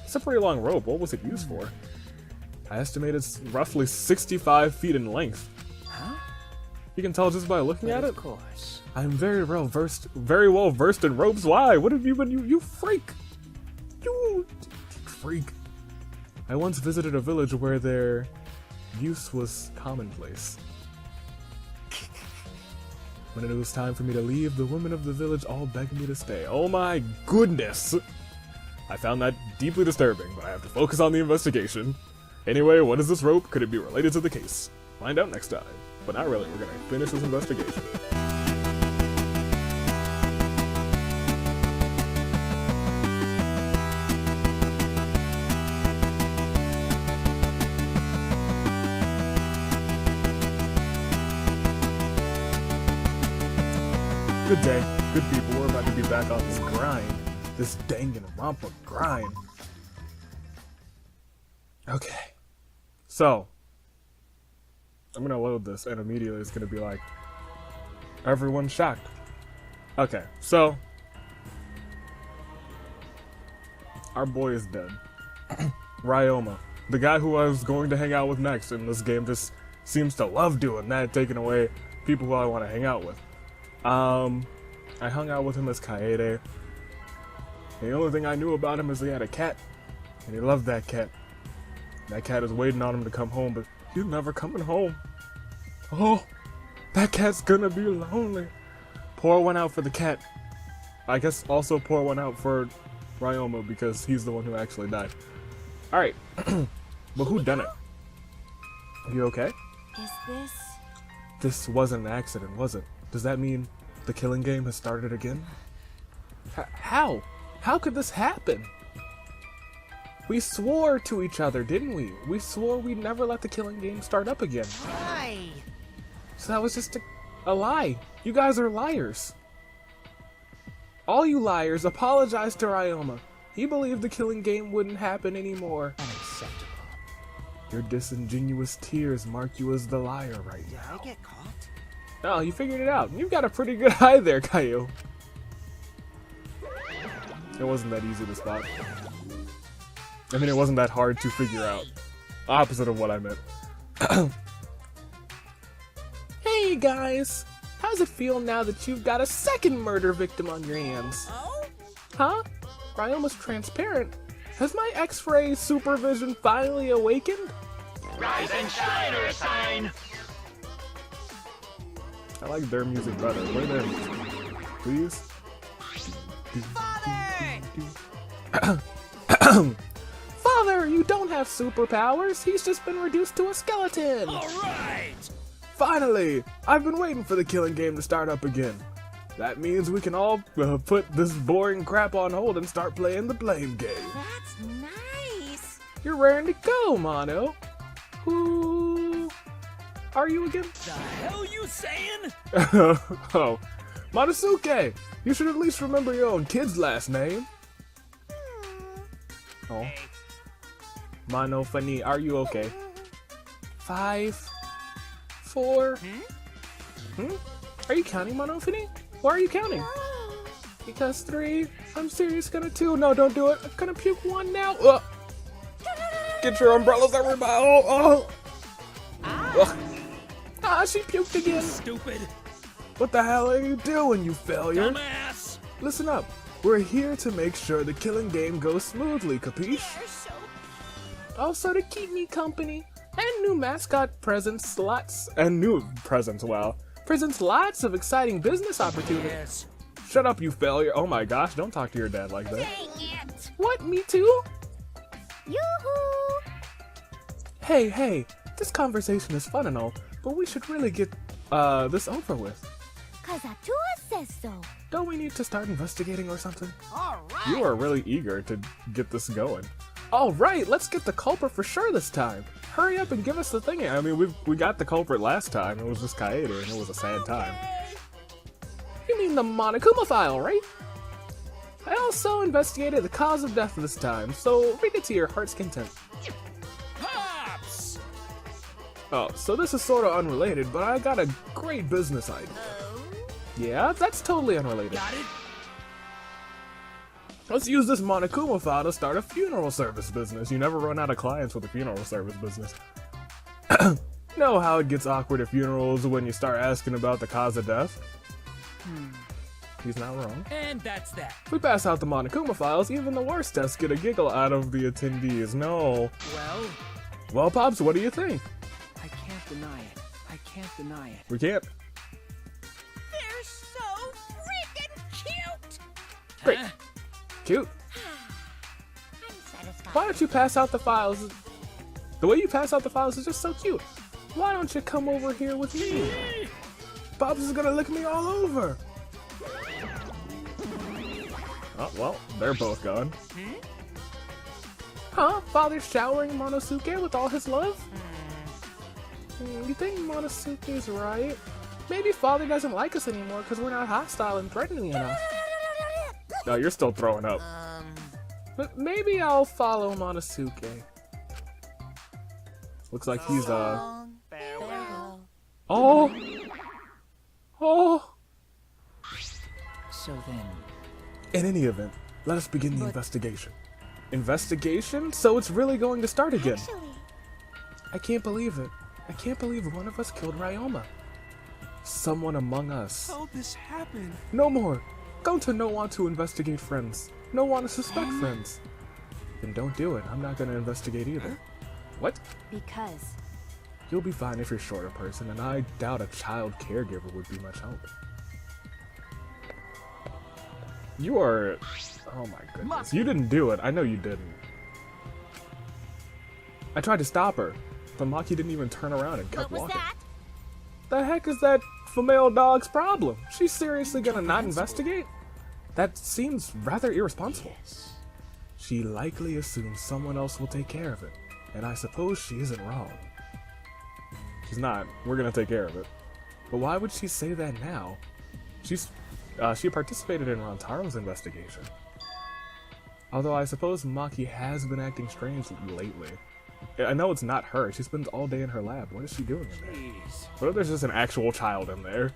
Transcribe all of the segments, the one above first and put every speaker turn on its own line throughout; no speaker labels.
It's a pretty long rope. What was it used for? I estimate it's roughly 65 feet in length.
Huh?
You can tell just by looking at it.
Of course.
I'm very well versed in ropes. Why? What have you been? You freak! You freak! I once visited a village where their use was commonplace. When it was time for me to leave, the women of the village all begged me to stay. Oh my goodness! I found that deeply disturbing, but I have to focus on the investigation. Anyway, what is this rope? Could it be related to the case? Find out next time. But not really, we're gonna finish this investigation. Good day, good people, we're about to be back on this grind. This Danganronpa grind. Okay. So, I'm gonna load this and immediately it's gonna be like, everyone's shocked. Okay, so, our boy is dead. Ryoma, the guy who I was going to hang out with next in this game, just seems to love doing that, taking away people who I want to hang out with. I hung out with him as Kaede. The only thing I knew about him is he had a cat, and he loved that cat. That cat is waiting on him to come home, but he's never coming home. Oh, that cat's gonna be lonely. Pour one out for the cat. I guess also pour one out for Ryoma, because he's the one who actually died. Alright, but who done it? You okay?
Is this...
This wasn't an accident, was it? Does that mean the killing game has started again? How? How could this happen? We swore to each other, didn't we? We swore we'd never let the killing game start up again.
Why?
So that was just a lie. You guys are liars. All you liars, apologize to Ryoma. He believed the killing game wouldn't happen anymore.
Unacceptable.
Your disingenuous tears mark you as the liar right
Did
now.
I get caught?
Oh, you figured it out. You've got a pretty good eye there, Caillou. It wasn't that easy to spot. I mean, it wasn't that hard to figure out. Opposite of what I meant. Hey guys! How's it feel now that you've got a second murder victim on your hands?
Oh?
Huh? Ryoma's transparent. Has my X-ray supervision finally awakened?
Rise and shine, or sign!
I like their music better. Play their music, please.
Father!
Father, you don't have superpowers. He's just been reduced to a skeleton.
Alright!
Finally! I've been waiting for the killing game to start up again. That means we can all put this boring crap on hold and start playing the blame game.
That's nice!
You're raring to go, Mono. Who are you again?
The hell you saying?
Oh, Monosuke! You should at least remember your own kid's last name. Oh. Monofani, are you okay? 5, 4. Are you counting, Monofani? Why are you counting? Because 3. I'm serious, gonna 2. No, don't do it. I'm gonna puke 1 now. Get your umbrellas, everybody. Oh. Ah, she puked again.
Stupid!
What the hell are you doing, you failure?
Dumbass!
Listen up. We're here to make sure the killing game goes smoothly, capiche? Also to keep me company. And new mascot presents slots. And new presents, wow. Presents lots of exciting business opportunities.
Yes.
Shut up, you failure. Oh my gosh, don't talk to your dad like that.
Dang it!
What, me too?
Yoo-hoo!
Hey, this conversation is fun and all, but we should really get, this over with.
Kazatua says so.
Don't we need to start investigating or something?
Alright!
You are really eager to get this going. Alright, let's get the culprit for sure this time. Hurry up and give us the thing. I mean, we got the culprit last time. It was just Kaede and it was a sad time. You mean the Monokuma file, right? I also investigated the cause of death this time, so read it to your heart's content.
Pops!
Oh, so this is sorta unrelated, but I got a great business idea. Yeah, that's totally unrelated.
Got it?
Let's use this Monokuma file to start a funeral service business. You never run out of clients with a funeral service business. Know how it gets awkward at funerals when you start asking about the cause of death? He's not wrong.
And that's that.
If we pass out the Monokuma files, even the worst tests get a giggle out of the attendees. No. Well, Pops, what do you think?
I can't deny it. I can't deny it.
We can't.
They're so freaking cute.
Great.
Huh?
Cute.
I'm satisfied.
Why don't you pass out the files? The way you pass out the files is just so cute. Why don't you come over here with me? Pops is gonna lick me all over. Oh, well, they're both gone. Huh? Father's showering Monosuke with all his love? You think Monosuke's right? Maybe Father doesn't like us anymore because we're not hostile and threatening enough. No, you're still throwing up. But maybe I'll follow Monosuke. Looks like he's,
Farewell.
Oh! Oh!
So then,
In any event, let us begin the investigation. Investigation? So it's really going to start again.
Actually,
I can't believe it. I can't believe one of us killed Ryoma. Someone among us.
How'd this happen?
No more. Gonta no want to investigate friends. No want to suspect friends. Then don't do it. I'm not going to investigate either. What?
because
You'll be fine if you're short a person, and I doubt a child caregiver would be much help. You are... Oh my goodness. You didn't do it. I know you didn't. I tried to stop her, but Maki didn't even turn around and kept
what was
walking.
that?
The heck is that female dog's problem? She's seriously gonna not investigate? That seems rather irresponsible. She likely assumes someone else will take care of it, and I suppose she isn't wrong. She's not. We're gonna take care of it. But why would she say that now? She participated in Rantaro's investigation. Although I suppose Maki has been acting strange lately. I know it's not her. She spends all day in her lab. What is she doing in there?
Jeez.
What if there's just an actual child in there?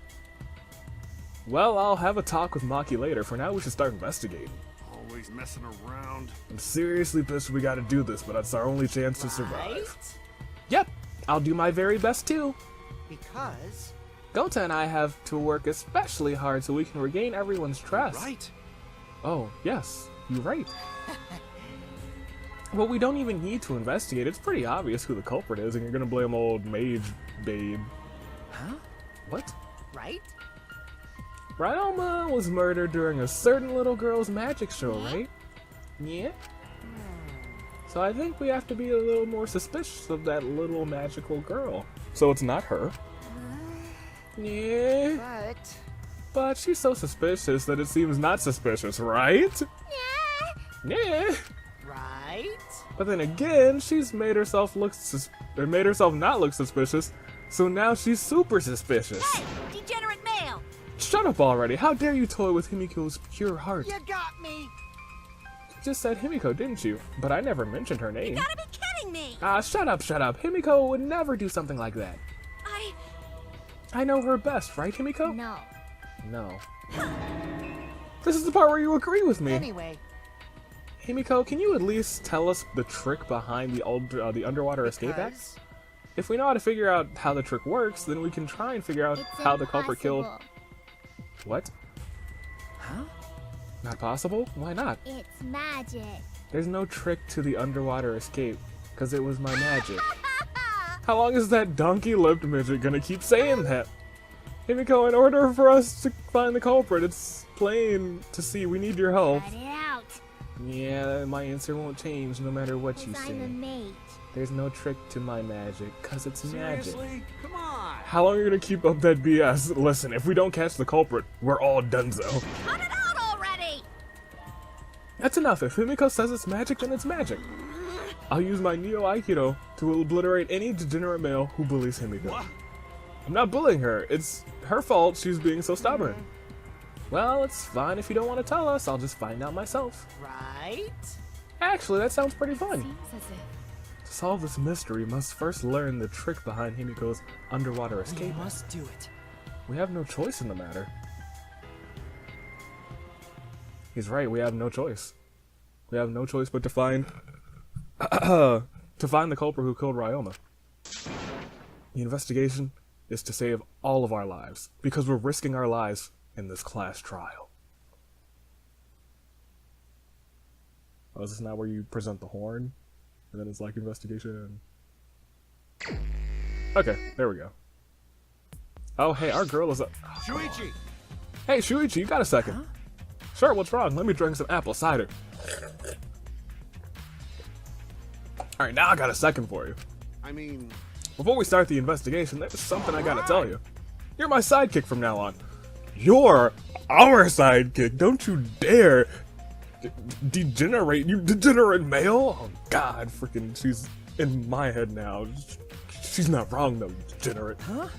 Well, I'll have a talk with Maki later. For now, we should start investigating.
Always messing around.
I'm seriously pissed we gotta do this, but it's our only chance to survive. Yep, I'll do my very best too.
because
Gonta and I have to work especially hard so we can regain everyone's trust.
Right.
Oh, yes, you're right. Well, we don't even need to investigate. It's pretty obvious who the culprit is, and you're gonna blame old Mage Babe.
Huh?
What?
Right?
Ryoma was murdered during a certain little girl's magic show, right? Yeah? So I think we have to be a little more suspicious of that little magical girl. So it's not her. Yeah.
But
But she's so suspicious that it seems not suspicious, right? Yeah.
right?
But then again, she's made herself not look suspicious, so now she's super suspicious.
Hey, degenerate male!
Shut up already! How dare you toy with Himiko's pure heart?
You got me.
You just said Himiko, didn't you? But I never mentioned her name.
Gotta be kidding me!
Ah, shut up, shut up. Himiko would never do something like that. I know her best, right, Himiko?
No.
No. This is the part where you agree with me.
Anyway,
Himiko, can you at least tell us the trick behind the underwater escape act?
because
If we know how to figure out how the trick works, then we can try and figure out
It's
how the culprit killed...
impossible.
What?
Huh?
Not possible? Why not?
It's magic.
There's no trick to the underwater escape, because it was my magic. How long is that donkey-lipped midget gonna keep saying that? Himiko, in order for us to find the culprit, it's plain to see we need your help.
Let it out.
Yeah, my answer won't change no matter what you
'Cause
say.
I'm a mage.
There's no trick to my magic, cause it's magic.
Seriously? Come on.
How long are you gonna keep up that BS? Listen, if we don't catch the culprit, we're all donezo.
Cut it out already!
That's enough. If Himiko says it's magic, then it's magic. I'll use my Neo Aikido to obliterate any degenerate male who bullies Himiko.
What?
I'm not bullying her. It's her fault she's being so stubborn. Well, it's fine if you don't want to tell us. I'll just find out myself.
right?
Actually, that sounds pretty fun.
Seems as if
To solve this mystery, we must first learn the trick behind Himiko's underwater
We
escape.
must do it.
We have no choice in the matter. He's right, we have no choice. We have no choice but to find the culprit who killed Ryoma. The investigation is to save all of our lives, because we're risking our lives in this class trial. Oh, is this not where you present the horn? And then it's like investigation? Okay, there we go. Oh, hey, our girl is up.
Shuichi!
Hey, Shuichi, you got a second?
Huh?
Sure, what's wrong? Let me drink some apple cider. Alright, now I got a second for you.
I mean,
Before we start the investigation, there's something I gotta tell you. You're my sidekick from now on. You're our sidekick. Don't you dare degenerate, you degenerate male. Oh god, freaking, she's in my head now. She's not wrong though, degenerate.
Huh?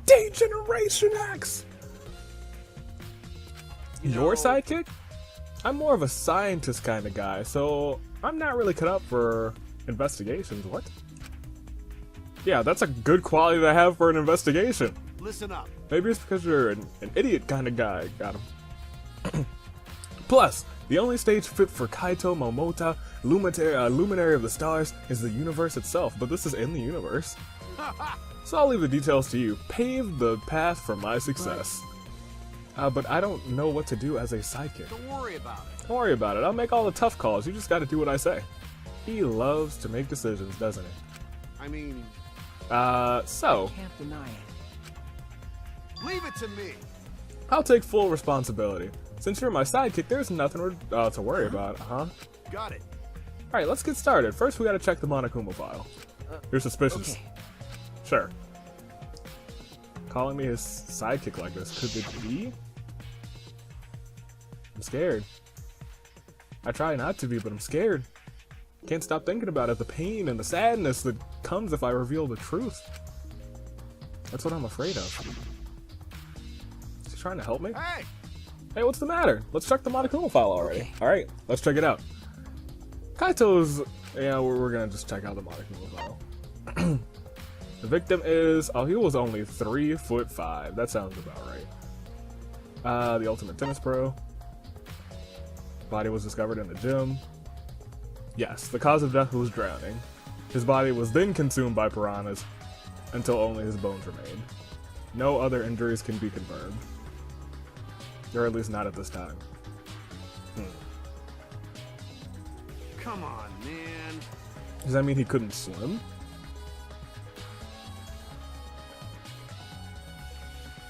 Degeneration X! Your sidekick? I'm more of a scientist kind of guy, so I'm not really cut up for investigations. What? Yeah, that's a good quality to have for an investigation.
listen up.
Maybe it's because you're an idiot kind of guy. Got him. Plus, the only stage fit for Kaito Momota, luminary of the stars, is the universe itself, but this is in the universe. So I'll leave the details to you. Pave the path for my success. But I don't know what to do as a sidekick.
Don't worry about it.
Don't worry about it. I'll make all the tough calls. You just gotta do what I say. He loves to make decisions, doesn't he?
I mean,
So,
Can't deny it.
leave it to me.
I'll take full responsibility. Since you're my sidekick, there's nothing to worry about, huh?
Got it.
Alright, let's get started. First, we gotta check the Monokuma file. You're suspicious.
Okay.
Sure. Calling me his sidekick like this, could it be? I'm scared. I try not to be, but I'm scared. Can't stop thinking about it, the pain and the sadness that comes if I reveal the truth. That's what I'm afraid of. Is he trying to help me?
Hey,
Hey, what's the matter? Let's check the Monokuma file already.
Okay.
Alright, let's check it out. Kaito's... Yeah, we're gonna just check out the Monokuma file. The victim is... Oh, he was only 3'5". That sounds about right. The ultimate tennis pro. Body was discovered in the gym. Yes, the cause of death was drowning. His body was then consumed by piranhas until only his bones remained. No other injuries can be confirmed. Or at least not at this time.
come on, man.
Does that mean he couldn't swim?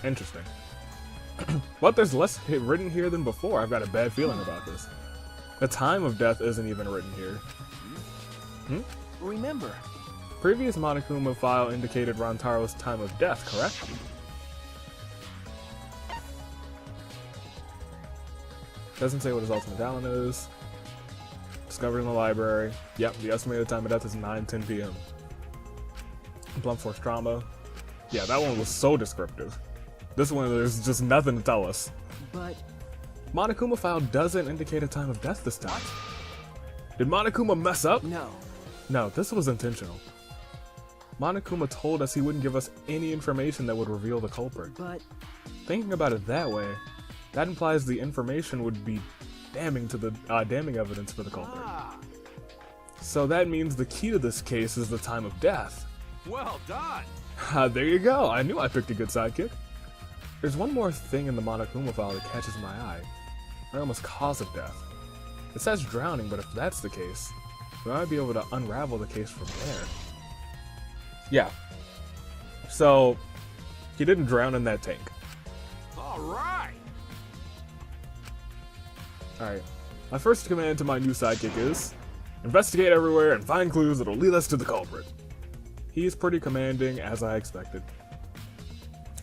Interesting. But there's less written here than before. I've got a bad feeling about this. The time of death isn't even written here.
Remember,
Previous Monokuma file indicated Rantaro's time of death, correct? Doesn't say what his ultimate talent is. Discovered in the library. Yep, the estimated time of death is 9:10 p.m. Blunt force trauma. Yeah, that one was so descriptive. This one, there's just nothing to tell us.
but
Monokuma file doesn't indicate a time of death this time. Did Monokuma mess up?
no.
No, this was intentional. Monokuma told us he wouldn't give us any information that would reveal the culprit.
But
Thinking about it that way, that implies the information would be damning to the damning evidence for the culprit.
Ah,
So that means the key to this case is the time of death.
well done.
There you go. I knew I picked a good sidekick. There's one more thing in the Monokuma file that catches my eye. Ryoma's cause of death. It says drowning, but if that's the case, we might be able to unravel the case from there. Yeah. So, he didn't drown in that tank.
All right.
Alright. My first command to my new sidekick is investigate everywhere and find clues that'll lead us to the culprit. He's pretty commanding, as I expected.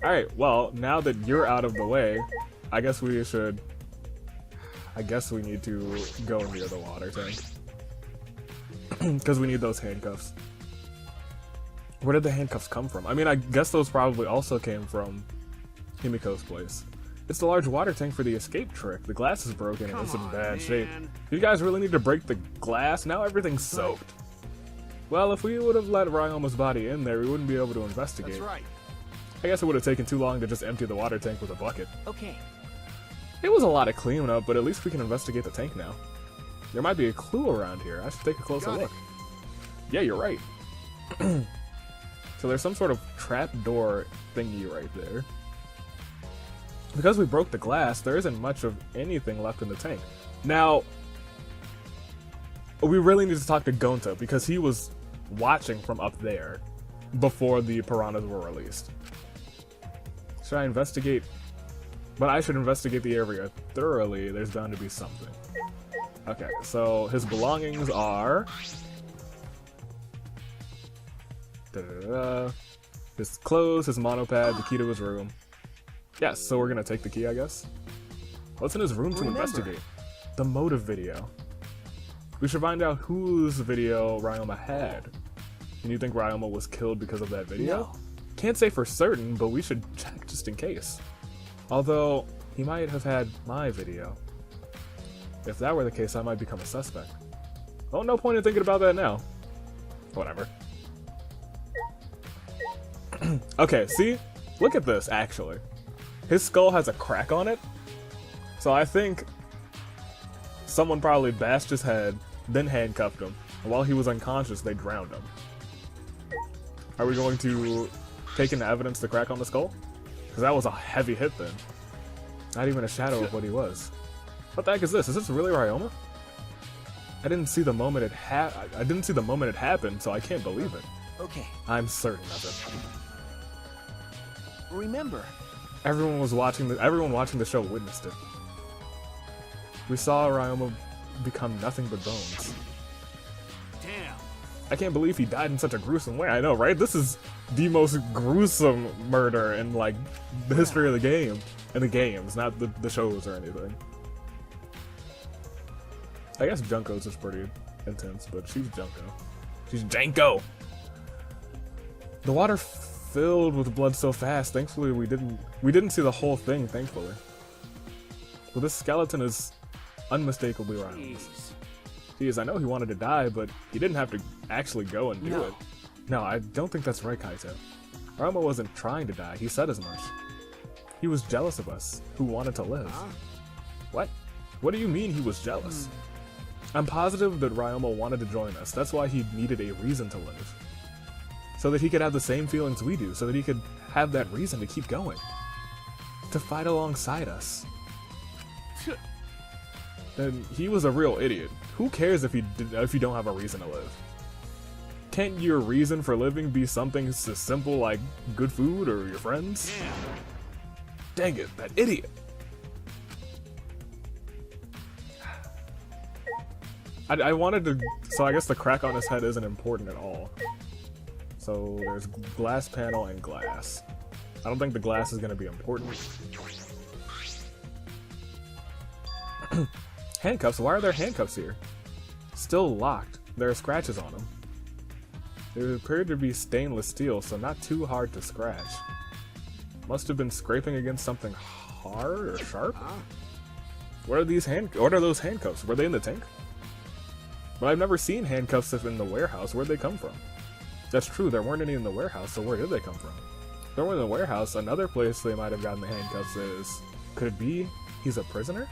Alright, well, now that you're out of the way, I guess we should... I guess we need to go near the water tank. Because we need those handcuffs. Where did the handcuffs come from? I mean, I guess those probably also came from Himiko's place. It's the large water tank for the escape trick. The glass is broken and it's in
Come on,
bad shape.
man.
You guys really need to break the glass? Now everything's soaked. Well, if we would have let Ryoma's body in there, we wouldn't be able to investigate.
That's right.
I guess it would have taken too long to just empty the water tank with a bucket.
okay.
It was a lot of cleanup, but at least we can investigate the tank now. There might be a clue around here. I should take a closer
Got it.
look. Yeah, you're right. So there's some sort of trapdoor thingy right there. Because we broke the glass, there isn't much of anything left in the tank. Now, we really need to talk to Gonta because he was watching from up there before the piranhas were released. Should I investigate? But I should investigate the area thoroughly. There's bound to be something. Okay, so his belongings are... his clothes, his monopad, the key to his room. Yes, so we're gonna take the key, I guess. What's in his room to investigate? The motive video. We should find out whose video Ryoma had. And you think Ryoma was killed because of that video?
No.
Can't say for certain, but we should check just in case. Although, he might have had my video. If that were the case, I might become a suspect. Oh, no point in thinking about that now. Whatever. Okay, see? Look at this, actually. His skull has a crack on it. So I think someone probably bashed his head, then handcuffed him. And while he was unconscious, they drowned him. Are we going to take into evidence the crack on the skull? Because that was a heavy hit then. Not even a shadow of what he was. What the heck is this? Is this really Ryoma? I didn't see the moment it happened, so I can't believe it.
Okay,
I'm certain of it.
remember.
Everyone watching the show witnessed it. We saw Ryoma become nothing but bones.
Damn.
I can't believe he died in such a gruesome way. I know, right? This is the most gruesome murder in, like, the history of the game. And the games, not the shows or anything. I guess Junko's is pretty intense, but she's Junko. She's Janko! The water filled with blood so fast. Thankfully, we didn't see the whole thing, thankfully. Well, this skeleton is unmistakably Ryoma's. Jeez, I know he wanted to die, but he didn't have to actually go and do it. No, I don't think that's right, Kaito. Ryoma wasn't trying to die, he said as much. He was jealous of us, who wanted to live. What? What do you mean he was jealous? I'm positive that Ryoma wanted to join us, that's why he needed a reason to live. So that he could have the same feelings we do, so that he could have that reason to keep going. To fight alongside us. Then he was a real idiot. Who cares if you don't have a reason to live? Can't your reason for living be something so simple like good food or your friends? Dang it, that idiot! I wanted to... So I guess the crack on his head isn't important at all. So there's glass panel and glass. I don't think the glass is going to be important. Handcuffs? Why are there handcuffs here? Still locked. There are scratches on them. They appeared to be stainless steel, so not too hard to scratch. Must have been scraping against something hard or sharp? What are those handcuffs? Were they in the tank? But I've never seen handcuffs in the warehouse. Where'd they come from? That's true, there weren't any in the warehouse, so where did they come from? If they weren't in the warehouse, another place they might have gotten the handcuffs is... Could it be he's a prisoner?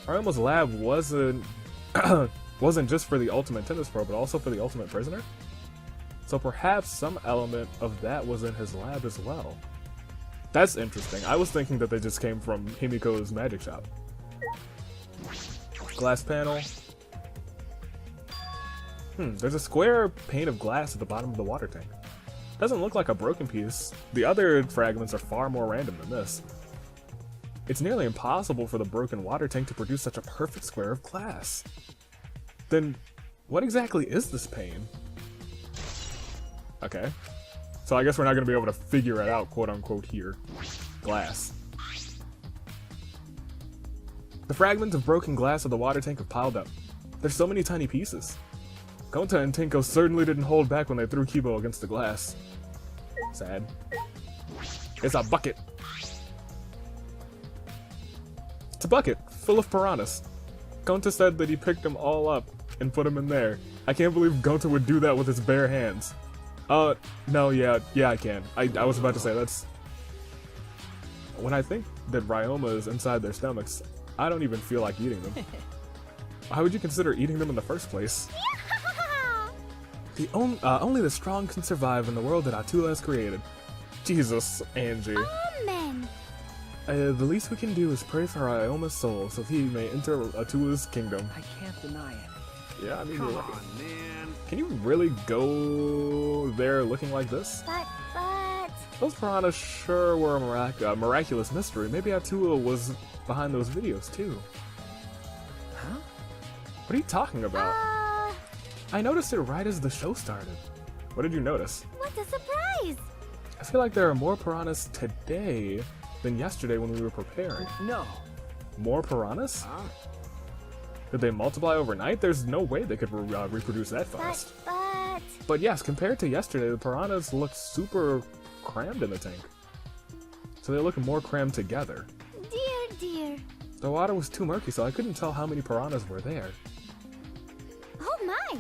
Ryoma's lab wasn't just for the Ultimate Tennis Pro, but also for the Ultimate Prisoner? So perhaps some element of that was in his lab as well. That's interesting. I was thinking that they just came from Himiko's magic shop. Glass panel. There's a square pane of glass at the bottom of the water tank. Doesn't look like a broken piece. The other fragments are far more random than this. It's nearly impossible for the broken water tank to produce such a perfect square of glass. Then, what exactly is this pane? Okay. So I guess we're not going to be able to figure it out, quote-unquote, here. Glass. The fragments of broken glass of the water tank have piled up. There's so many tiny pieces. Gonta and Tinko certainly didn't hold back when they threw Kibo against the glass. Sad. It's a bucket. It's a bucket, full of piranhas. Gonta said that he picked them all up and put them in there. I can't believe Gonta would do that with his bare hands. No, yeah, I can. I was about to say, that's... When I think that Ryoma is inside their stomachs, I don't even feel like eating them. Why would you consider eating them in the first place? Only the strong can survive in the world that Atula has created. Jesus, Angie.
Amen.
The least we can do is pray for Ioma's soul so he may enter Atula's kingdom.
I can't deny it.
Yeah, I mean,
Come
you're right.
on, man.
Can you really go there looking like this?
But.
Those piranhas sure were a miraculous mystery. Maybe Atula was behind those videos too.
Huh?
What are you talking about? I noticed it right as the show started. What did you notice?
What a surprise!
I feel like there are more piranhas today than yesterday when we were preparing.
No.
More piranhas?
Huh?
Did they multiply overnight? There's no way they could reproduce that fast. But yes, compared to yesterday, the piranhas look super crammed in the tank. So they look more crammed together.
Dear.
The water was too murky, so I couldn't tell how many piranhas were there.
Oh my!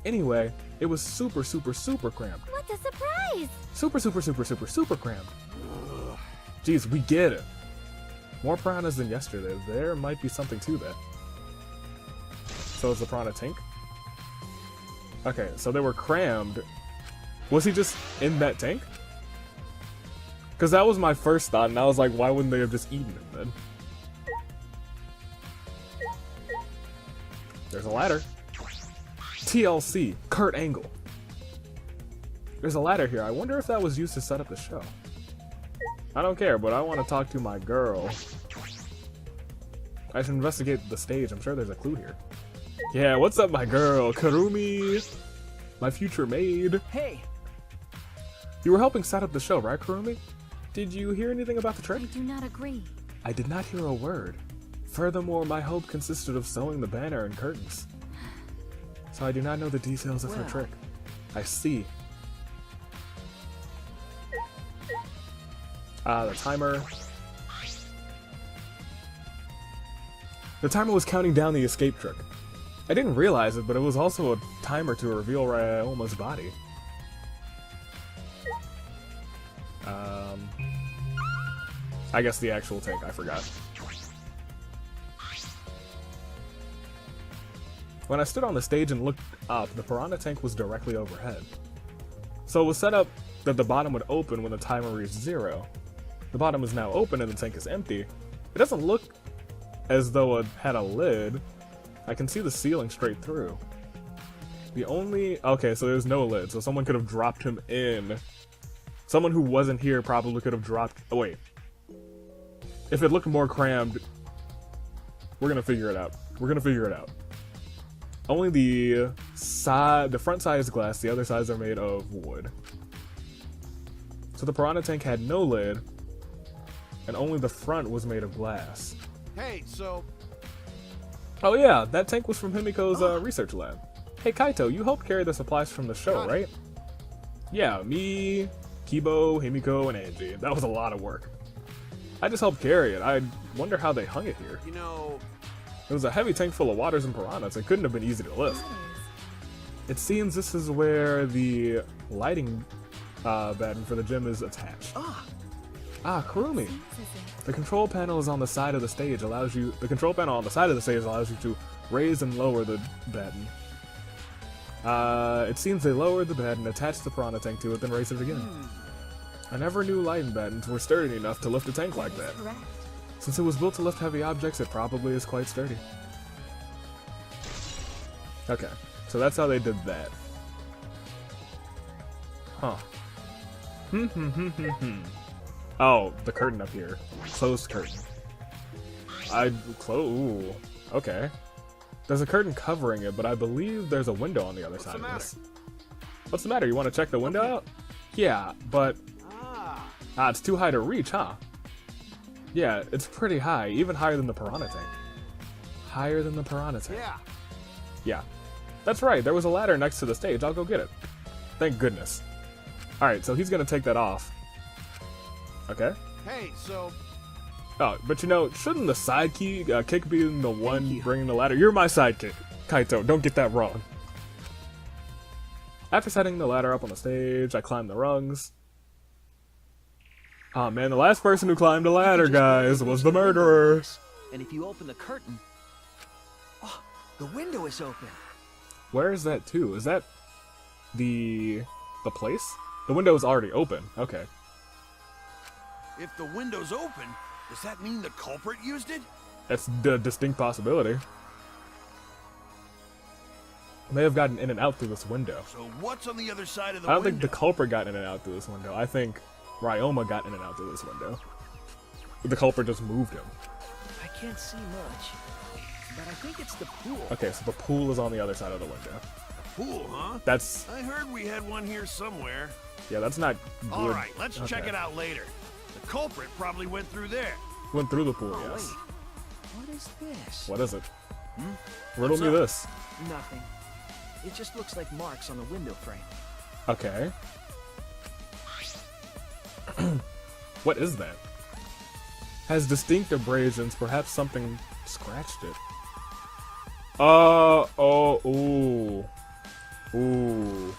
Anyway, it was super crammed.
What a surprise!
Super crammed. Jeez, we get it. More piranhas than yesterday. There might be something to that. So is the piranha tank? Okay, so they were crammed. Was he just in that tank? Because that was my first thought, and I was like, why wouldn't they have just eaten him then? There's a ladder. TLC, Kurt Angle. There's a ladder here. I wonder if that was used to set up the show. I don't care, but I want to talk to my girl. I should investigate the stage. I'm sure there's a clue here. Yeah, what's up, my girl? Kurumi, my future maid.
Hey.
You were helping set up the show, right, Kurumi? Did you hear anything about the trick?
I do not agree.
I did not hear a word. Furthermore, my hope consisted of sewing the banner and curtains. So I do not know the details of her trick. I see. The timer. The timer was counting down the escape trick. I didn't realize it, but it was also a timer to reveal Ryoma's body. I guess the actual tank, I forgot. When I stood on the stage and looked up, the piranha tank was directly overhead. So it was set up that the bottom would open when the timer reached 0. The bottom is now open and the tank is empty. It doesn't look as though it had a lid. I can see the ceiling straight through. Okay, so there's no lid, so someone could have dropped him in. Someone who wasn't here probably could have dropped... Oh, wait. If it looked more crammed, we're gonna figure it out. Only the front side is glass, the other sides are made of wood. So the piranha tank had no lid, and only the front was made of glass.
Hey, so...
Oh yeah, that tank was from Himiko's research lab. Hey Kaito, you helped carry the supplies from the show, right? Yeah, me, Kibo, Himiko, and Angie. That was a lot of work. I just helped carry it. I wonder how they hung it here.
You know...
It was a heavy tank full of waters and piranhas. It couldn't have been easy to lift. It seems this is where the lighting batten for the gym is attached. Kurumi. The control panel is on the side of the stage. The control panel on the side of the stage allows you to raise and lower the batten. It seems they lowered the batten, attached the piranha tank to it, then raised it again. I never knew lighting battens were sturdy enough to lift a tank like that. Since it was built to lift heavy objects, it probably is quite sturdy. Okay, so that's how they did that. Huh. Oh, the curtain up here. Closed curtain. Ooh, okay. There's a curtain covering it, but I believe there's a window on the other side of this. What's the matter? You want to check the window out? Yeah, but... it's too high to reach, huh? Yeah, it's pretty high, even higher than the piranha tank. Higher than the piranha tank. Yeah. That's right, there was a ladder next to the stage. I'll go get it. Thank goodness. Alright, so he's gonna take that off. Okay.
Hey, so...
Oh, but you know, shouldn't the sidekick kick be the one bringing the ladder? You're my sidekick, Kaito. Don't get that wrong. After setting the ladder up on the stage, I climbed the rungs. Oh man, the last person who climbed the ladder, guys, was the murderer.
And if you open the curtain... Oh, The window is open.
Where is that too? Is that the place? The window is already open. Okay.
If the window's open, does that mean the culprit used it?
That's the distinct possibility. May have gotten in and out through this window.
So what's on the other side of the
I don't
window?
think the culprit got in and out through this window. I think Ryoma got in and out through this window. The culprit just moved him.
I can't see much, but I think it's the pool.
Okay, so the pool is on the other side of the window.
Pool, huh?
That's,
I heard we had one here somewhere.
yeah, that's not good.
All right, let's check
Okay.
it out later. The culprit probably went through there.
Went through the pool,
Oh,
yes.
wait. What is this?
What is it? Riddle
What's
me
up?
this.
Nothing. It just looks like marks on the window frame.
Okay. What is that? Has distinct abrasions, perhaps something scratched it. Oh, ooh. Ooh.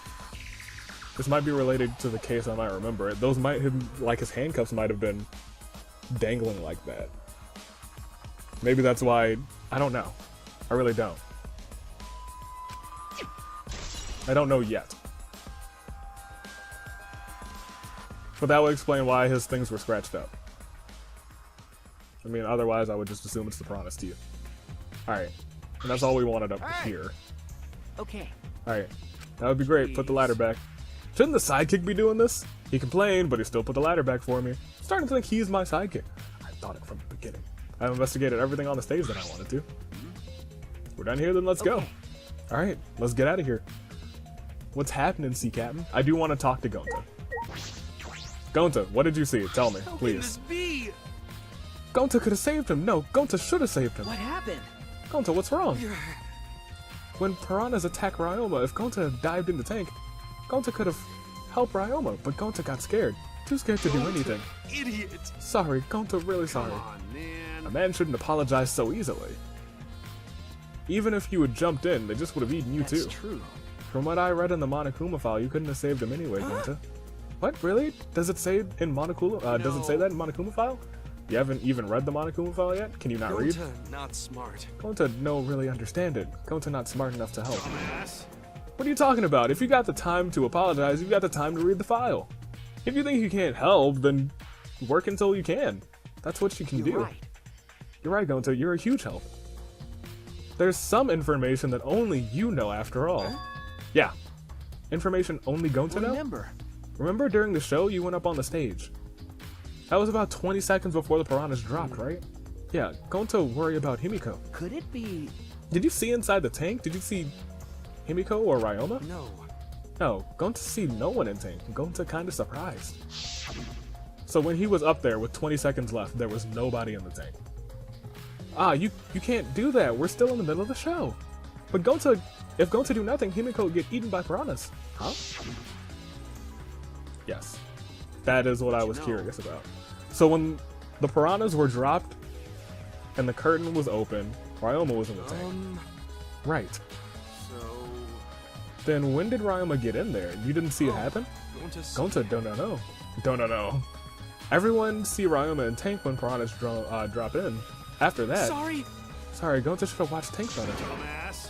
This might be related to the case, I might remember it. Those might have, like his handcuffs might have been dangling like that. Maybe that's why, I don't know. I really don't. I don't know yet. But that would explain why his things were scratched up. I mean, otherwise I would just assume it's the piranha's teeth. Alright. And that's all we wanted up here.
Okay.
Alright. That would be great. Put the ladder back. Shouldn't the sidekick be doing this? He complained, but he still put the ladder back for me. I'm starting to think he's my sidekick. I thought it from the beginning. I've investigated everything on the stage that I wanted to. We're done here, then let's go. Alright, let's get out of here. What's happening, Sea Captain? I do want to talk to Gonta. Gonta, what did you see? Tell me,
How can
please.
this be?
Gonta could have saved him. No, Gonta should have saved him.
What happened?
Gonta, what's wrong? When piranhas attack Ryoma, if Gonta had dived in the tank, Gonta could have helped Ryoma, but Gonta got scared. Too scared to do anything.
Idiot.
Sorry, Gonta, really sorry.
Come on, man.
A man shouldn't apologize so easily. Even if you had jumped in, they just would have eaten you
That's
too.
true.
From what I read in the Monokuma file, you couldn't have saved him anyway, Gonta. What, really? Does it say in Monokuma? Does it say that in Monokuma file? You haven't even read the Monokuma file yet? Can you not read?
Not smart.
Gonta no really understand it. Gonta not smart enough to help.
Dumbass.
What are you talking about? If you got the time to apologize, you've got the time to read the file. If you think you can't help, then work until you can. That's what you can
You're
do.
right.
You're right, Gonta. You're a huge help. There's some information that only you know after all. Yeah. Information only Gonta know? Remember during the show you went up on the stage? That was about 20 seconds before the piranhas dropped, right? Yeah, Gonta worry about Himiko.
Could it be?
Did you see inside the tank? Did you see Himiko or Ryoma?
No.
No, Gonta see no one in tank. Gonta kinda surprised. So when he was up there with 20 seconds left, there was nobody in the tank. Ah, you can't do that. We're still in the middle of the show. But Gonta, if Gonta do nothing, Himiko would get eaten by piranhas. Huh? Yes. That is what I was curious about. So when the piranhas were dropped and the curtain was open, Ryoma was in the tank. Right.
So...
Then when did Ryoma get in there? You didn't see it happen? Gonta don't know. Don't know. Everyone see Ryoma in tank when piranhas drop in. After that... Sorry, Gonta should have watched tank better.
Dumbass.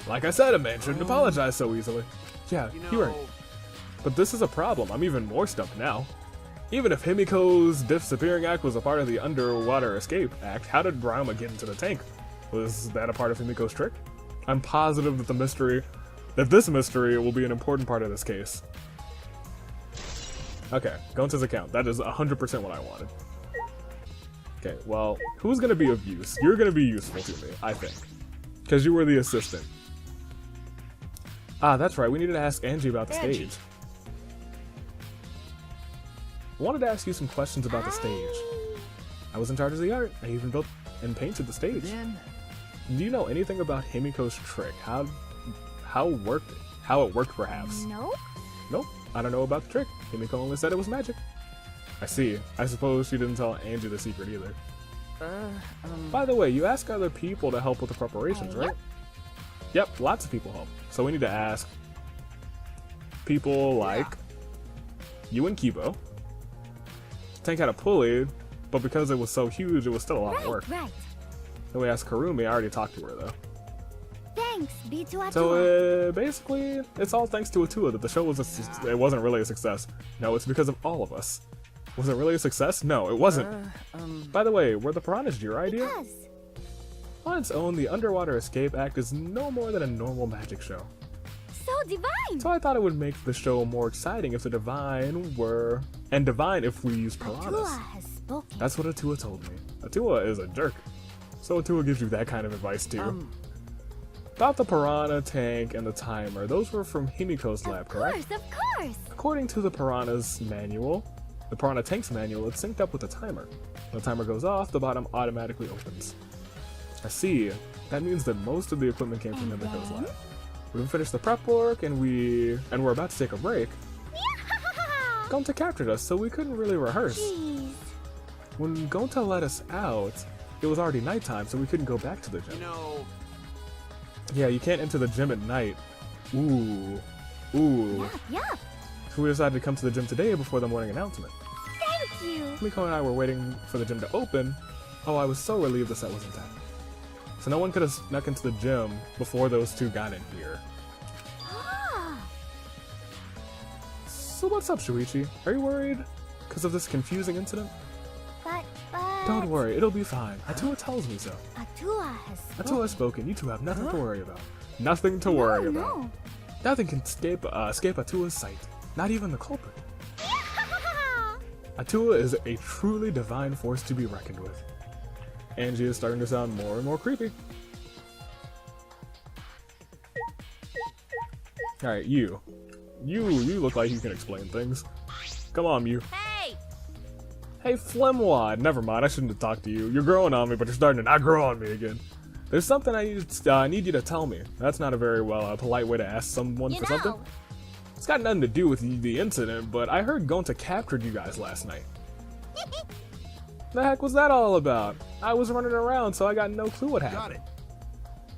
Like I said, a man shouldn't apologize so easily. Yeah,
You
you're right.
know,
But this is a problem. I'm even more stumped now. Even if Himiko's disappearing act was a part of the underwater escape act, how did Ryoma get into the tank? Was that a part of Himiko's trick? I'm positive that this mystery will be an important part of this case. Okay, Gonta's account. That is 100% what I wanted. Okay, well, who's gonna be of use? You're gonna be useful to me, I think. Because you were the assistant. Ah, that's right, we needed to ask Angie about the stage. I wanted to ask you some questions about the stage. I was in charge of the art. I even built and painted the stage.
Then
Do you know anything about Himiko's trick? How it worked perhaps?
Nope.
Nope, I don't know about the trick. Himiko only said it was magic. I see. I suppose she didn't tell Angie the secret either. By the way, you ask other people to help with the preparations, right? Yep, lots of people help. So we need to ask people like you and Kibo. Tank had a pulley, but because it was so huge, it was still a lot of work.
Right.
Then we asked Karumi. I already talked to her though.
thanks be to Atua.
So basically, it's all thanks to Atua that the show was it wasn't really a success. No, it's because of all of us. Was it really a success? No, it wasn't. By the way, were the piranhas your idea?
Because
On its own, the Underwater Escape Act is no more than a normal magic show.
so divine.
So I thought it would make the show more exciting if the divine were... And divine if we use piranhas.
Atua has spoken.
That's what Atua told me. Atua is a jerk. So Atua gives you that kind of advice too. About the piranha tank and the timer, those were from Himiko's lab, correct?
Of course.
According to the piranha's manual, the piranha tank's manual, it's synced up with the timer. When the timer goes off, the bottom automatically opens. I see. That means that most of the equipment came from Himiko's lab. We finished the prep work and we're about to take a break. Gonta captured us, so we couldn't really rehearse.
Jeez.
When Gonta let us out, it was already nighttime, so we couldn't go back to the gym.
You know,
Yeah, you can't enter the gym at night. Ooh. Ooh.
Yeah.
So we decided to come to the gym today before the morning announcement.
Thank you.
Miko and I were waiting for the gym to open. Oh, I was so relieved the set was intact. So no one could have snuck into the gym before those two got in here.
Ah.
So what's up, Shuichi? Are you worried because of this confusing incident?
But
Don't worry, it'll be fine. Atua tells me so.
Atua has spoken.
Atua has spoken. You two have nothing to worry about. Nothing to worry about.
No.
Nothing can escape Atua's sight. Not even the culprit. Atua is a truly divine force to be reckoned with. Angie is starting to sound more and more creepy. Alright, you. You look like you can explain things. Come on, Mew.
Hey.
Hey, Flimwad. Never mind, I shouldn't have talked to you. You're growing on me, but you're starting to not grow on me again. There's something I need you to tell me. That's not a very polite way to ask someone for something. It's got nothing to do with the incident, but I heard Gonta captured you guys last night. The heck was that all about? I was running around, so I got no clue what happened.
got it.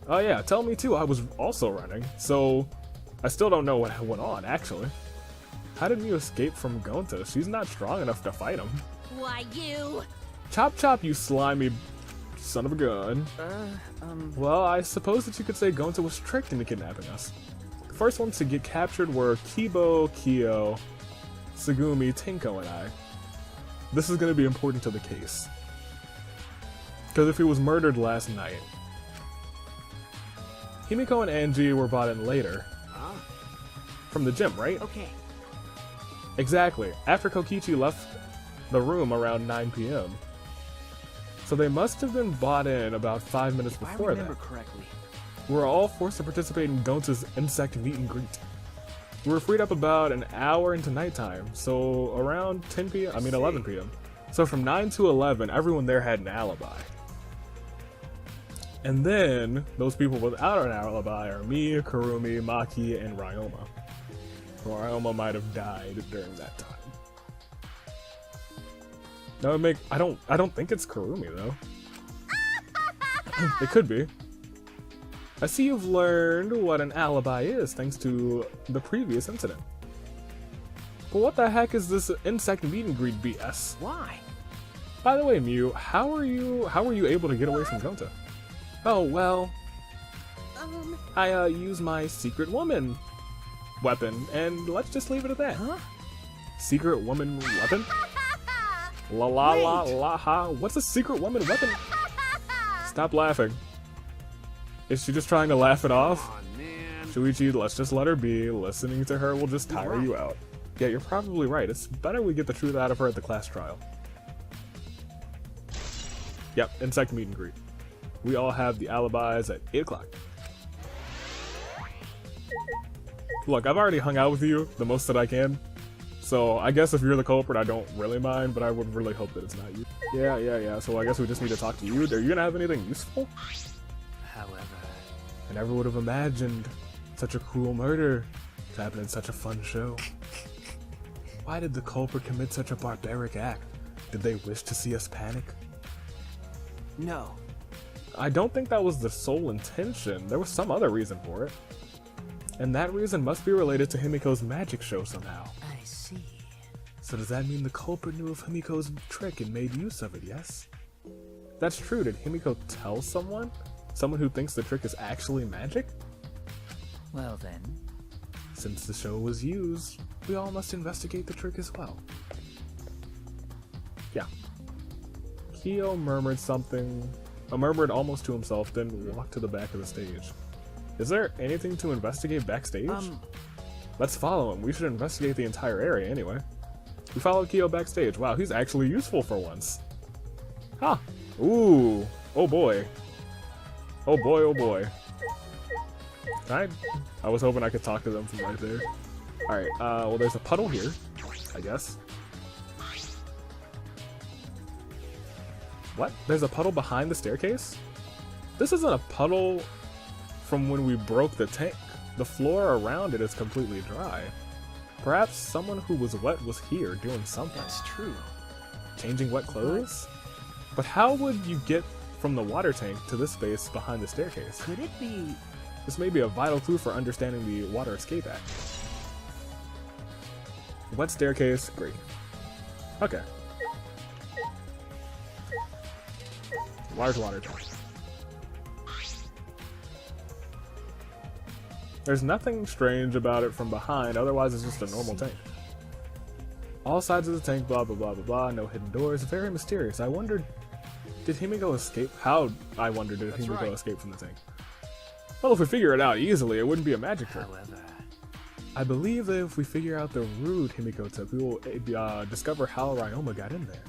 Oh yeah, tell me too. I was also running, so I still don't know what went on, actually. How did you escape from Gonta? She's not strong enough to fight him.
Why you?
Chop chop, you slimy son of a gun. Well, I suppose that you could say Gonta was tricked into kidnapping us. The first ones to get captured were Kibo, Kyo, Tsugumi, Tinko, and I. This is going to be important to the case. Because if he was murdered last night, Himiko and Angie were brought in later. From the gym, right?
Okay.
Exactly. After Kokichi left the room around 9 p.m. So they must have been brought in about 5 minutes
If I
before
remember
that.
correctly.
We were all forced to participate in Gonta's insect meet and greet. We were freed up about an hour into nighttime, so around 10 p.m. I mean 11 p.m. So from 9 to 11, everyone there had an alibi. And then, those people without an alibi are me, Kurumi, Maki, and Ryoma. Ryoma might have died during that time. That would make... I don't think it's Kurumi, though. It could be. I see you've learned what an alibi is thanks to the previous incident. But what the heck is this insect meet and greet BS?
Why?
By the way, Mew, how were you able to get away from Gonta? Oh, well, I used my secret woman weapon, and let's just leave it at that.
Huh?
Secret woman weapon? La la la la ha. What's a secret woman weapon? Stop laughing. Is she just trying to laugh it off?
Come on, man.
Shuichi, let's just let her be. Listening to her will just tire you out. Yeah, you're probably right. It's better we get the truth out of her at the class trial. Yep, insect meet and greet. We all have the alibis at 8 o'clock. Look, I've already hung out with you the most that I can. So I guess if you're the culprit, I don't really mind, but I would really hope that it's not you. Yeah. So I guess we just need to talk to you. Are you gonna have anything useful?
However,
I never would have imagined such a cruel murder to happen in such a fun show. Why did the culprit commit such a barbaric act? Did they wish to see us panic?
no.
I don't think that was the sole intention. There was some other reason for it. And that reason must be related to Himiko's magic show somehow.
I see.
So does that mean the culprit knew of Himiko's trick and made use of it, yes? That's true. Did Himiko tell someone? Someone who thinks the trick is actually magic?
Well then.
Since the show was used, we all must investigate the trick as well. Yeah. Kyo murmured something, murmured almost to himself, then walked to the back of the stage. Is there anything to investigate backstage? Let's follow him. We should investigate the entire area anyway. We followed Kyo backstage. Wow, he's actually useful for once. Huh. Ooh. Oh boy. Oh boy, oh boy. I was hoping I could talk to them from right there. Alright, well there's a puddle here, I guess. What? There's a puddle behind the staircase? This isn't a puddle from when we broke the tank. The floor around it is completely dry. Perhaps someone who was wet was here doing something.
That's true.
Changing wet clothes? But how would you get from the water tank to this space behind the staircase?
Could it be...
This may be a vital clue for understanding the Water Escape Act. Wet staircase, great. Okay. Large water tank. There's nothing strange about it from behind, otherwise it's just a normal tank. All sides of the tank, blah blah blah blah blah, no hidden doors, very mysterious. I wondered, did Himiko escape? How, I wonder, did Himiko escape from the tank? Well, if we figure it out easily, it wouldn't be a magic trick.
However...
I believe that if we figure out the route Himiko took, we will discover how Ryoma got in there.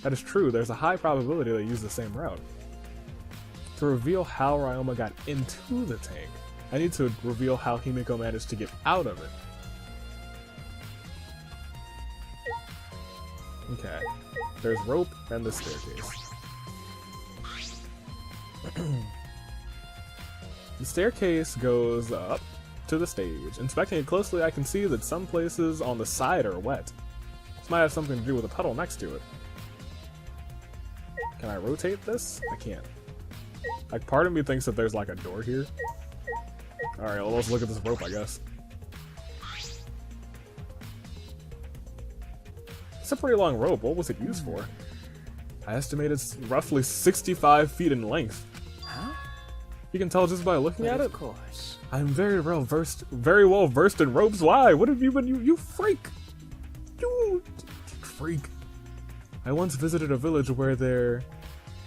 That is true, there's a high probability they use the same route. To reveal how Ryoma got into the tank, I need to reveal how Himiko managed to get out of it. Okay, there's rope and the staircase. The staircase goes up to the stage. Inspecting it closely, I can see that some places on the side are wet. This might have something to do with a puddle next to it. Can I rotate this? I can't. Like, part of me thinks that there's like a door here. Alright, well, let's look at this rope, I guess. It's a pretty long rope. What was it used for? I estimate it's roughly 65 feet in length.
Huh?
You can tell just by looking at it?
Of course.
I'm very well versed in ropes. Why? What have you been, you freak? You freak. I once visited a village where their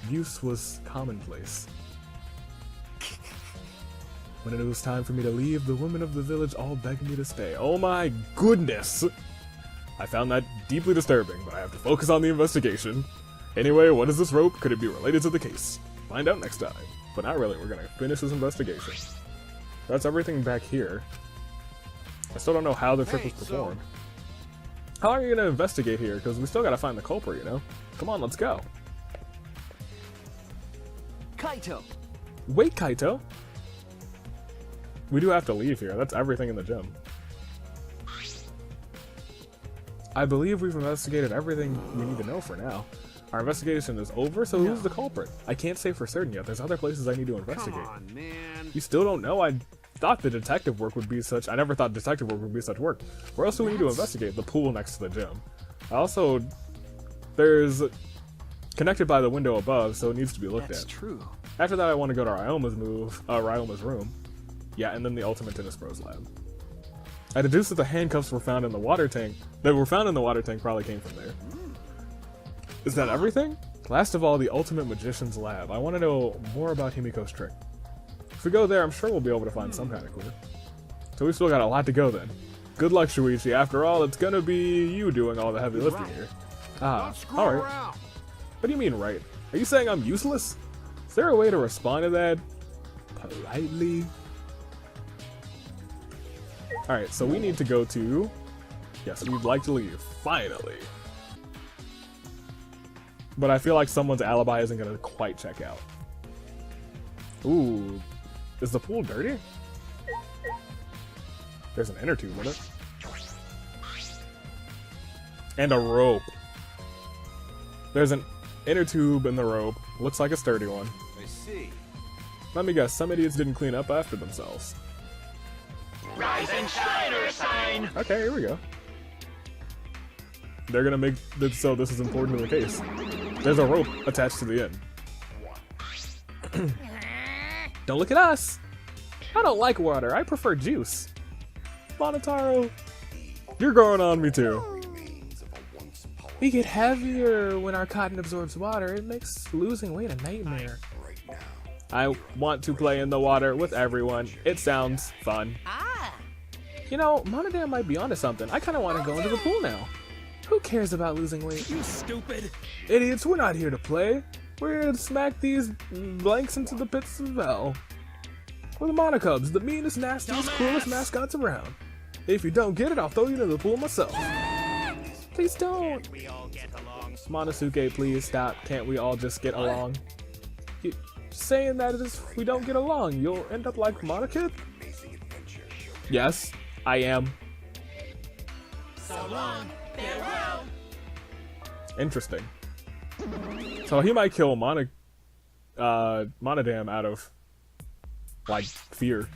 use was commonplace. When it was time for me to leave, the women of the village all begged me to stay. Oh my goodness! I found that deeply disturbing, but I have to focus on the investigation. Anyway, what is this rope? Could it be related to the case? Find out next time. But not really, we're gonna finish this investigation. That's everything back here. I still don't know how the trick was performed. How are you gonna investigate here? Because we still gotta find the culprit, you know? Come on, let's go.
Kaito!
Wait, Kaito! We do have to leave here. That's everything in the gym. I believe we've investigated everything we need to know for now. Our investigation is over, so who's the culprit? I can't say for certain yet. There's other places I need to investigate.
Come on, man.
You still don't know? I thought the detective work would be such... I never thought detective work would be such work. Where else do we need to investigate? The pool next to the gym. Also, there's... connected by the window above, so it needs to be looked
That's
at.
true.
After that, I want to go to Ryoma's room. Yeah, and then the Ultimate Tennis Pros lab. I deduced that the handcuffs were found in the water tank. Probably came from there. Is that everything? Last of all, the Ultimate Magician's lab. I want to know more about Himiko's trick. If we go there, I'm sure we'll be able to find some kind of clue. So we've still got a lot to go then. Good luck, Shuichi. After all, it's gonna be you doing all the heavy lifting here. Ah, alright. What do you mean, right? Are you saying I'm useless? Is there a way to respond to that? Politely? Alright, so we need to go to... Yes, we'd like to leave. Finally. But I feel like someone's alibi isn't gonna quite check out. Ooh. Is the pool dirty? There's an inner tube in it. And a rope. There's an inner tube in the rope. Looks like a sturdy one.
I see.
Let me guess, some idiots didn't clean up after themselves.
Rise and shine or sign.
Okay, here we go. They're gonna make it so this is important to the case. There's a rope attached to the end. Don't look at us! I don't like water. I prefer juice. Monotaro, you're growing on me too. We get heavier when our cotton absorbs water. It makes losing weight a nightmare. I want to play in the water with everyone. It sounds fun. You know, Monodam might be onto something. I kind of want to go into the pool now. Who cares about losing weight?
You stupid!
Idiots, we're not here to play. We're here to smack these blanks into the pits of hell. We're the Monocubs, the meanest, nastiest, coolest mascots around. If you don't get it, I'll throw you into the pool myself. Please don't.
We all get along.
Monosuke, please stop. Can't we all just get along? You saying that if we don't get along, you'll end up like Monokid? Yes, I am.
So long, farewell.
Interesting. So he might kill Monodam out of, like, fear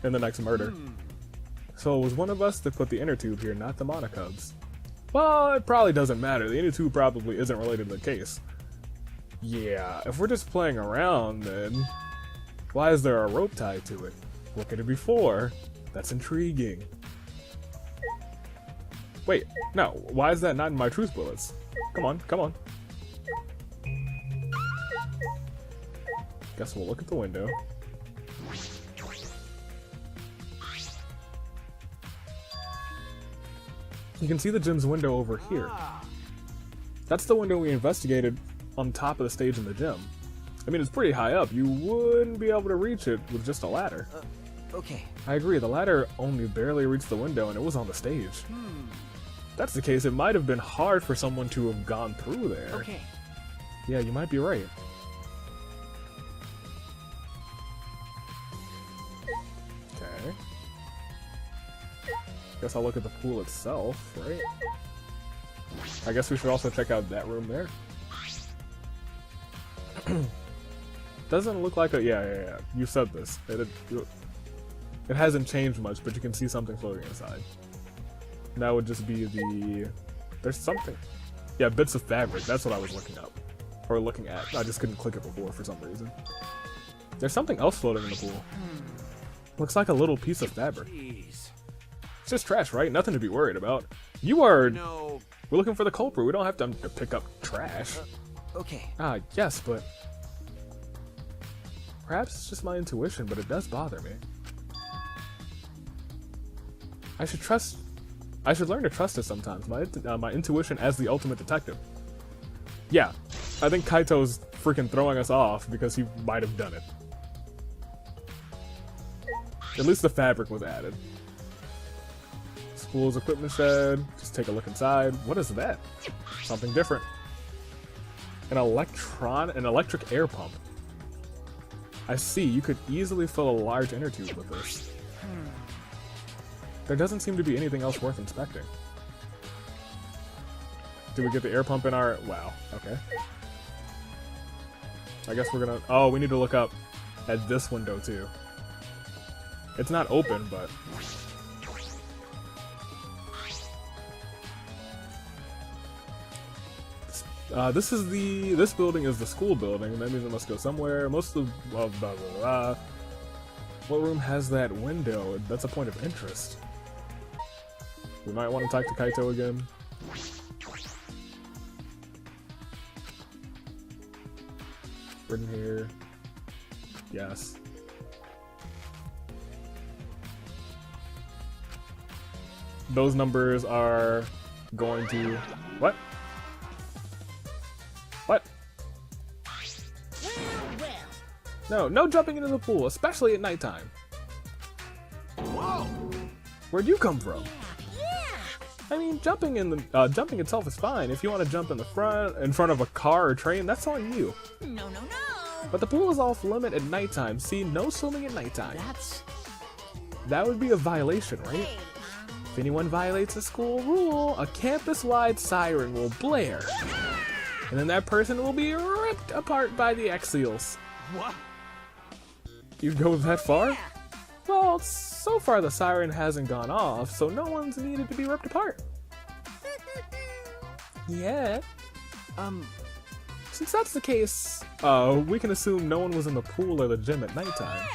in the next murder. So it was one of us that put the inner tube here, not the Monocubs. Well, it probably doesn't matter. The inner tube probably isn't related to the case. Yeah, if we're just playing around, then why is there a rope tied to it? What could it be for? That's intriguing. Wait, no, why is that not in my truth bullets? Come on, come on. Guess we'll look at the window. You can see the gym's window over here. That's the window we investigated on top of the stage in the gym. I mean, it's pretty high up. You wouldn't be able to reach it with just a ladder.
Okay.
I agree, the ladder only barely reached the window and it was on the stage. If that's the case, it might have been hard for someone to have gone through there.
Okay.
Yeah, you might be right. Okay. Guess I'll look at the pool itself, right? I guess we should also check out that room there. Doesn't look like a... Yeah. You said this. It hasn't changed much, but you can see something floating inside. That would just be the... There's something. Yeah, bits of fabric. That's what I was looking up. Or looking at. I just couldn't click it before for some reason. There's something else floating in the pool. Looks like a little piece of fabric.
Jeez.
It's just trash, right? Nothing to be worried about. You are...
No.
We're looking for the culprit. We don't have to pick up trash.
Okay.
Ah, yes, but... Perhaps it's just my intuition, but it does bother me. I should learn to trust it sometimes. My intuition as the ultimate detective. Yeah, I think Kaito's freaking throwing us off because he might have done it. At least the fabric was added. School's equipment shed. Just take a look inside. What is that? Something different. An electric air pump. I see, you could easily fill a large inner tube with this. There doesn't seem to be anything else worth inspecting. Did we get the air pump in our... Wow, okay. I guess we're gonna... Oh, we need to look up at this window too. It's not open, but... This building is the school building, and that means it must go somewhere. Most of blah, blah, blah, blah. What room has that window? That's a point of interest. We might want to talk to Kaito again. Written here. Yes. Those numbers are going to... What? What? No jumping into the pool, especially at nighttime.
Whoa!
Where'd you come from? I mean, jumping jumping itself is fine. If you want to jump in front of a car or train, that's on you.
No.
But the pool is off limit at nighttime. See, no swimming at nighttime. That would be a violation, right? If anyone violates a school rule, a campus-wide siren will blare. And then that person will be ripped apart by the X-Seals.
What?
You'd go that far? Well, so far the siren hasn't gone off, so no one's needed to be ripped apart. Yeah. Since that's the case, we can assume no one was in the pool or the gym at nighttime.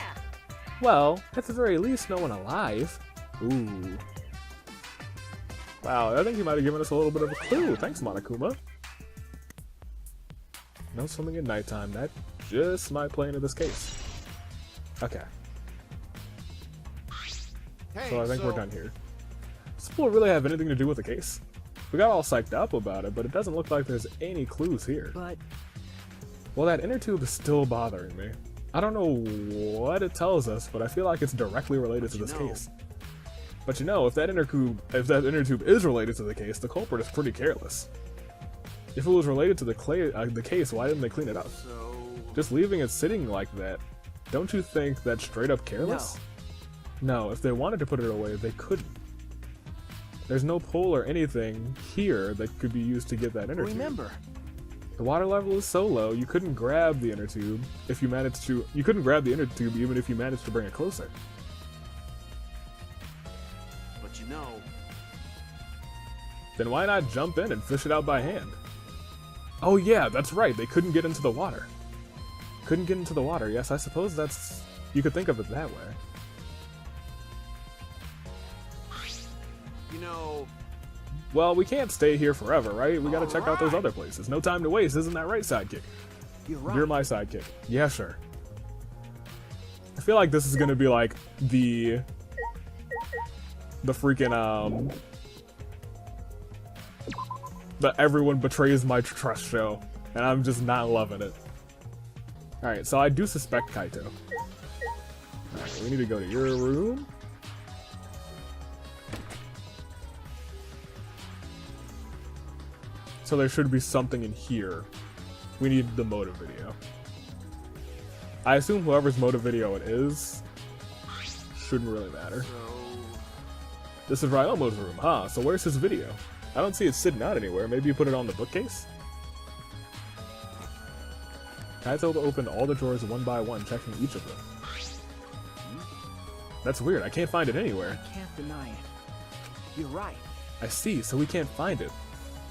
Well, at the very least, no one alive. Ooh. Wow, I think he might have given us a little bit of a clue. Thanks, Monokuma. No swimming at nighttime. That just might play into this case. Okay.
Hey,
So I think we're done here. Does this pool really have anything to do with the case? We got all psyched up about it, but it doesn't look like there's any clues here.
But
Well, that inner tube is still bothering me. I don't know what it tells us, but I feel like it's directly related to this case. But you know, if that inner tube is related to the case, the culprit is pretty careless. If it was related to the case, why didn't they clean it up?
So
Just leaving it sitting like that, don't you think that's straight up careless? No, if they wanted to put it away, they couldn't. There's no pole or anything here that could be used to get that inner tube.
remember,
The water level is so low, you couldn't grab the inner tube if you managed to. You couldn't grab the inner tube even if you managed to bring it closer.
but you know,
Then why not jump in and fish it out by hand? Oh yeah, that's right, they couldn't get into the water. Couldn't get into the water, yes, I suppose that's... You could think of it that way.
you know,
Well, we can't stay here forever, right? We gotta check out those other places. No time to waste, isn't that right, sidekick?
you're right.
You're my sidekick. Yeah, sure. I feel like this is gonna be like the freaking the everyone betrays my trust show, and I'm just not loving it. Alright, so I do suspect Kaito. Alright, we need to go to your room. So there should be something in here. We need the motive video. I assume whoever's motive video it is shouldn't really matter.
so
This is Ryomo's room, huh? So where's his video? I don't see it sitting out anywhere. Maybe you put it on the bookcase? Kaito opened all the drawers one by one, checking each of them. That's weird. I can't find it anywhere.
Can't deny it. You're right.
I see, so we can't find it.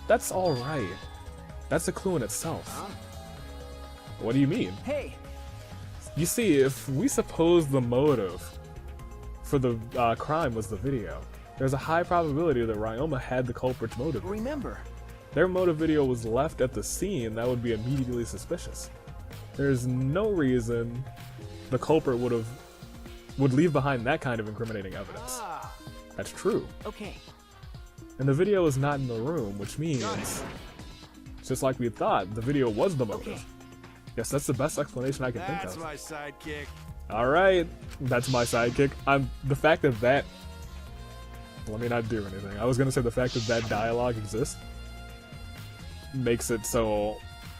That's alright. That's a clue in itself. What do you mean?
Hey,
You see, if we suppose the motive for the crime was the video, there's a high probability that Ryoma had the culprit's motive.
remember,
Their motive video was left at the scene, that would be immediately suspicious. There's no reason the culprit would leave behind that kind of incriminating evidence. That's true.
okay.
And the video is not in the room, which means, just like we thought, the video was the motive.
Okay.
Yes, that's the best explanation I can think
that's
of.
my sidekick.
Alright, that's my sidekick. The fact that let me not do anything. I was gonna say the fact that dialogue exists makes it so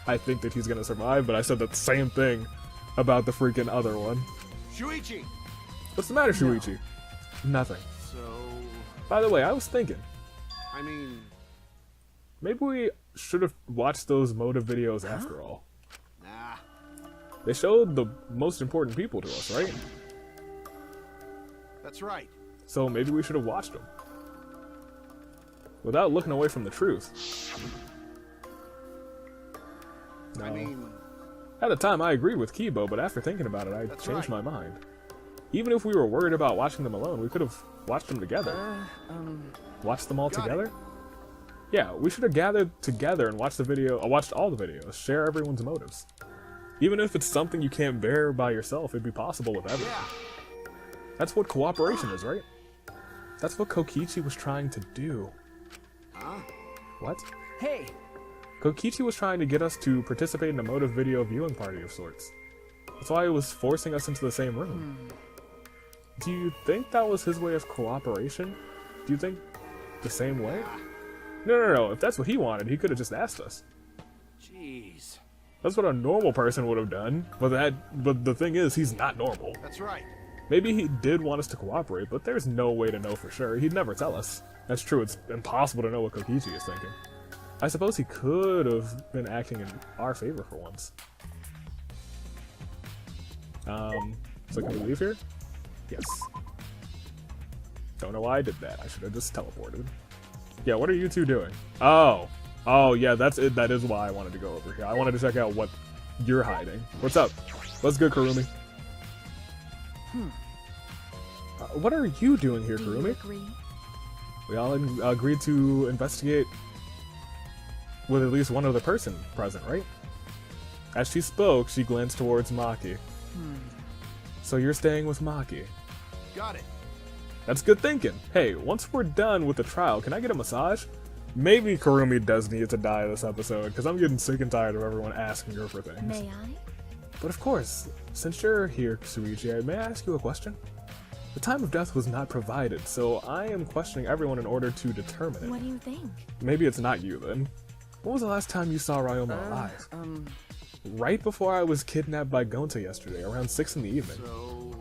I think that he's gonna survive, but I said the same thing about the freaking other one.
Shuichi.
What's the matter, Shuichi? Nothing.
So,
By the way, I was thinking,
I mean,
maybe we should have watched those motive videos after all.
nah.
They showed the most important people to us, right?
That's right.
So maybe we should have watched them. Without looking away from the truth. No.
I mean,
At the time, I agreed with Kibo, but after thinking about it, I
That's
changed
right.
my mind. Even if we were worried about watching them alone, we could have watched them together. Watched them all
Got
together?
it.
Yeah, we should have gathered together and watched watched all the videos. Share everyone's motives. Even if it's something you can't bear by yourself, it'd be possible with everyone.
yeah.
That's what cooperation is, right? That's what Kokichi was trying to do.
Huh?
What?
Hey,
Kokichi was trying to get us to participate in a motive video viewing party of sorts. That's why he was forcing us into the same room. Do you think that was his way of cooperation? Do you think the same way? No. If that's what he wanted, he could have just asked us.
Jeez.
That's what a normal person would have done. But the thing is, he's not normal.
That's right.
Maybe he did want us to cooperate, but there's no way to know for sure. He'd never tell us. That's true, it's impossible to know what Kokichi is thinking. I suppose he could have been acting in our favor for once. So can we leave here? Yes. Don't know why I did that. I should have just teleported. Yeah, what are you two doing? Oh, yeah, that's it. That is why I wanted to go over here. I wanted to check out what you're hiding. What's up? What's good, Karumi? what are you doing here,
Do you
Kurumi?
agree?
We all agreed to investigate with at least one other person present, right? As she spoke, she glanced towards Maki. So you're staying with Maki.
Got it.
That's good thinking. Hey, once we're done with the trial, can I get a massage? Maybe Kurumi does need to die this episode, because I'm getting sick and tired of everyone asking her for things.
May I?
But of course, since you're here, Shuichi, may I ask you a question? The time of death was not provided, so I am questioning everyone in order to determine it.
What do you think?
Maybe it's not you then. When was the last time you saw Ryoma alive? Right before I was kidnapped by Gonta yesterday, around 6 in the evening.
So,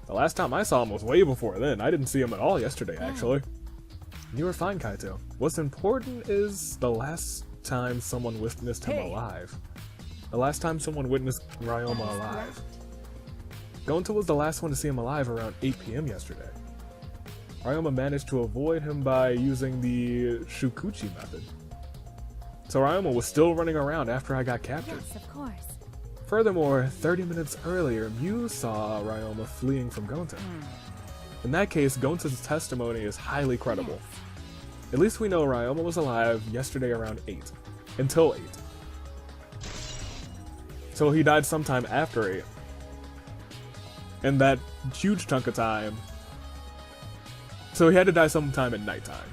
The last time I saw him was way before then. I didn't see him at all yesterday, actually. You were fine, Kaito. What's important is the last time someone witnessed him alive. The last time someone witnessed Ryoma alive. Gonta was the last one to see him alive around 8 p.m. yesterday. Ryoma managed to avoid him by using the Shukuchi method. So Ryoma was still running around after I got captured.
Yes, of course.
Furthermore, 30 minutes earlier, you saw Ryoma fleeing from Gonta. In that case, Gonta's testimony is highly credible. At least we know Ryoma was alive yesterday around 8. Until 8. So he died sometime after 8. And that huge chunk of time. So he had to die sometime at nighttime.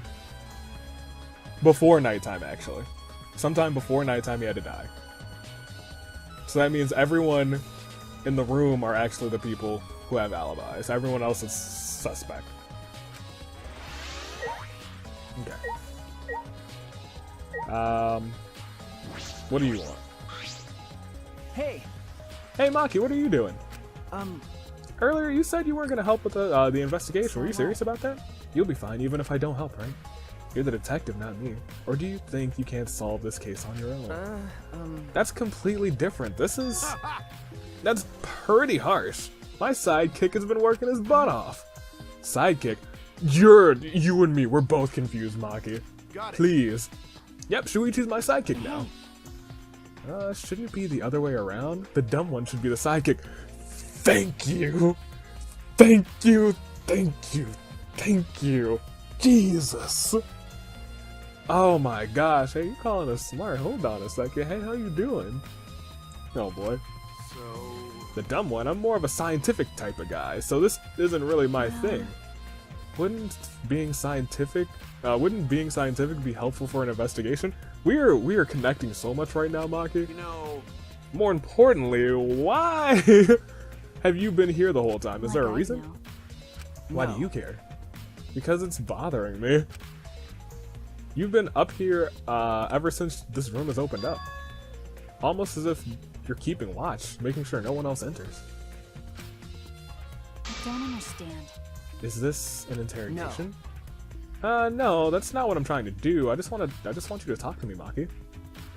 Before nighttime, actually. Sometime before nighttime he had to die. So that means everyone in the room are actually the people who have alibis. Everyone else is suspect. Okay. What do you want?
Hey,
Hey Maki, what are you doing?
um,
Earlier you said you weren't going to help with the investigation. Were you serious about that? You'll be fine even if I don't help, right? You're the detective, not me. Or do you think you can't solve this case on your own? That's completely different. This is... That's pretty harsh. My sidekick has been working his butt off. Sidekick? You and me, we're both confused, Maki.
got it.
Please. Yep, Shuichi's my sidekick now. Shouldn't it be the other way around? The dumb one should be the sidekick. Thank you! Thank you! Thank you! Thank you! Jesus! Oh my gosh, hey, you calling us smart? Hold on a second. Hey, how you doing? Oh boy.
So,
The dumb one, I'm more of a scientific type of guy, so this isn't really my thing. Wouldn't being scientific be helpful for an investigation? We are connecting so much right now, Maki.
you know,
More importantly, why have you been here the whole time? Is there a
Like I
reason?
know.
Why do you care? Because it's bothering me. You've been up here ever since this room has opened up. Almost as if you're keeping watch, making sure no one else enters.
I don't understand.
Is this an interrogation? No, that's not what I'm trying to do. I just want you to talk to me, Maki.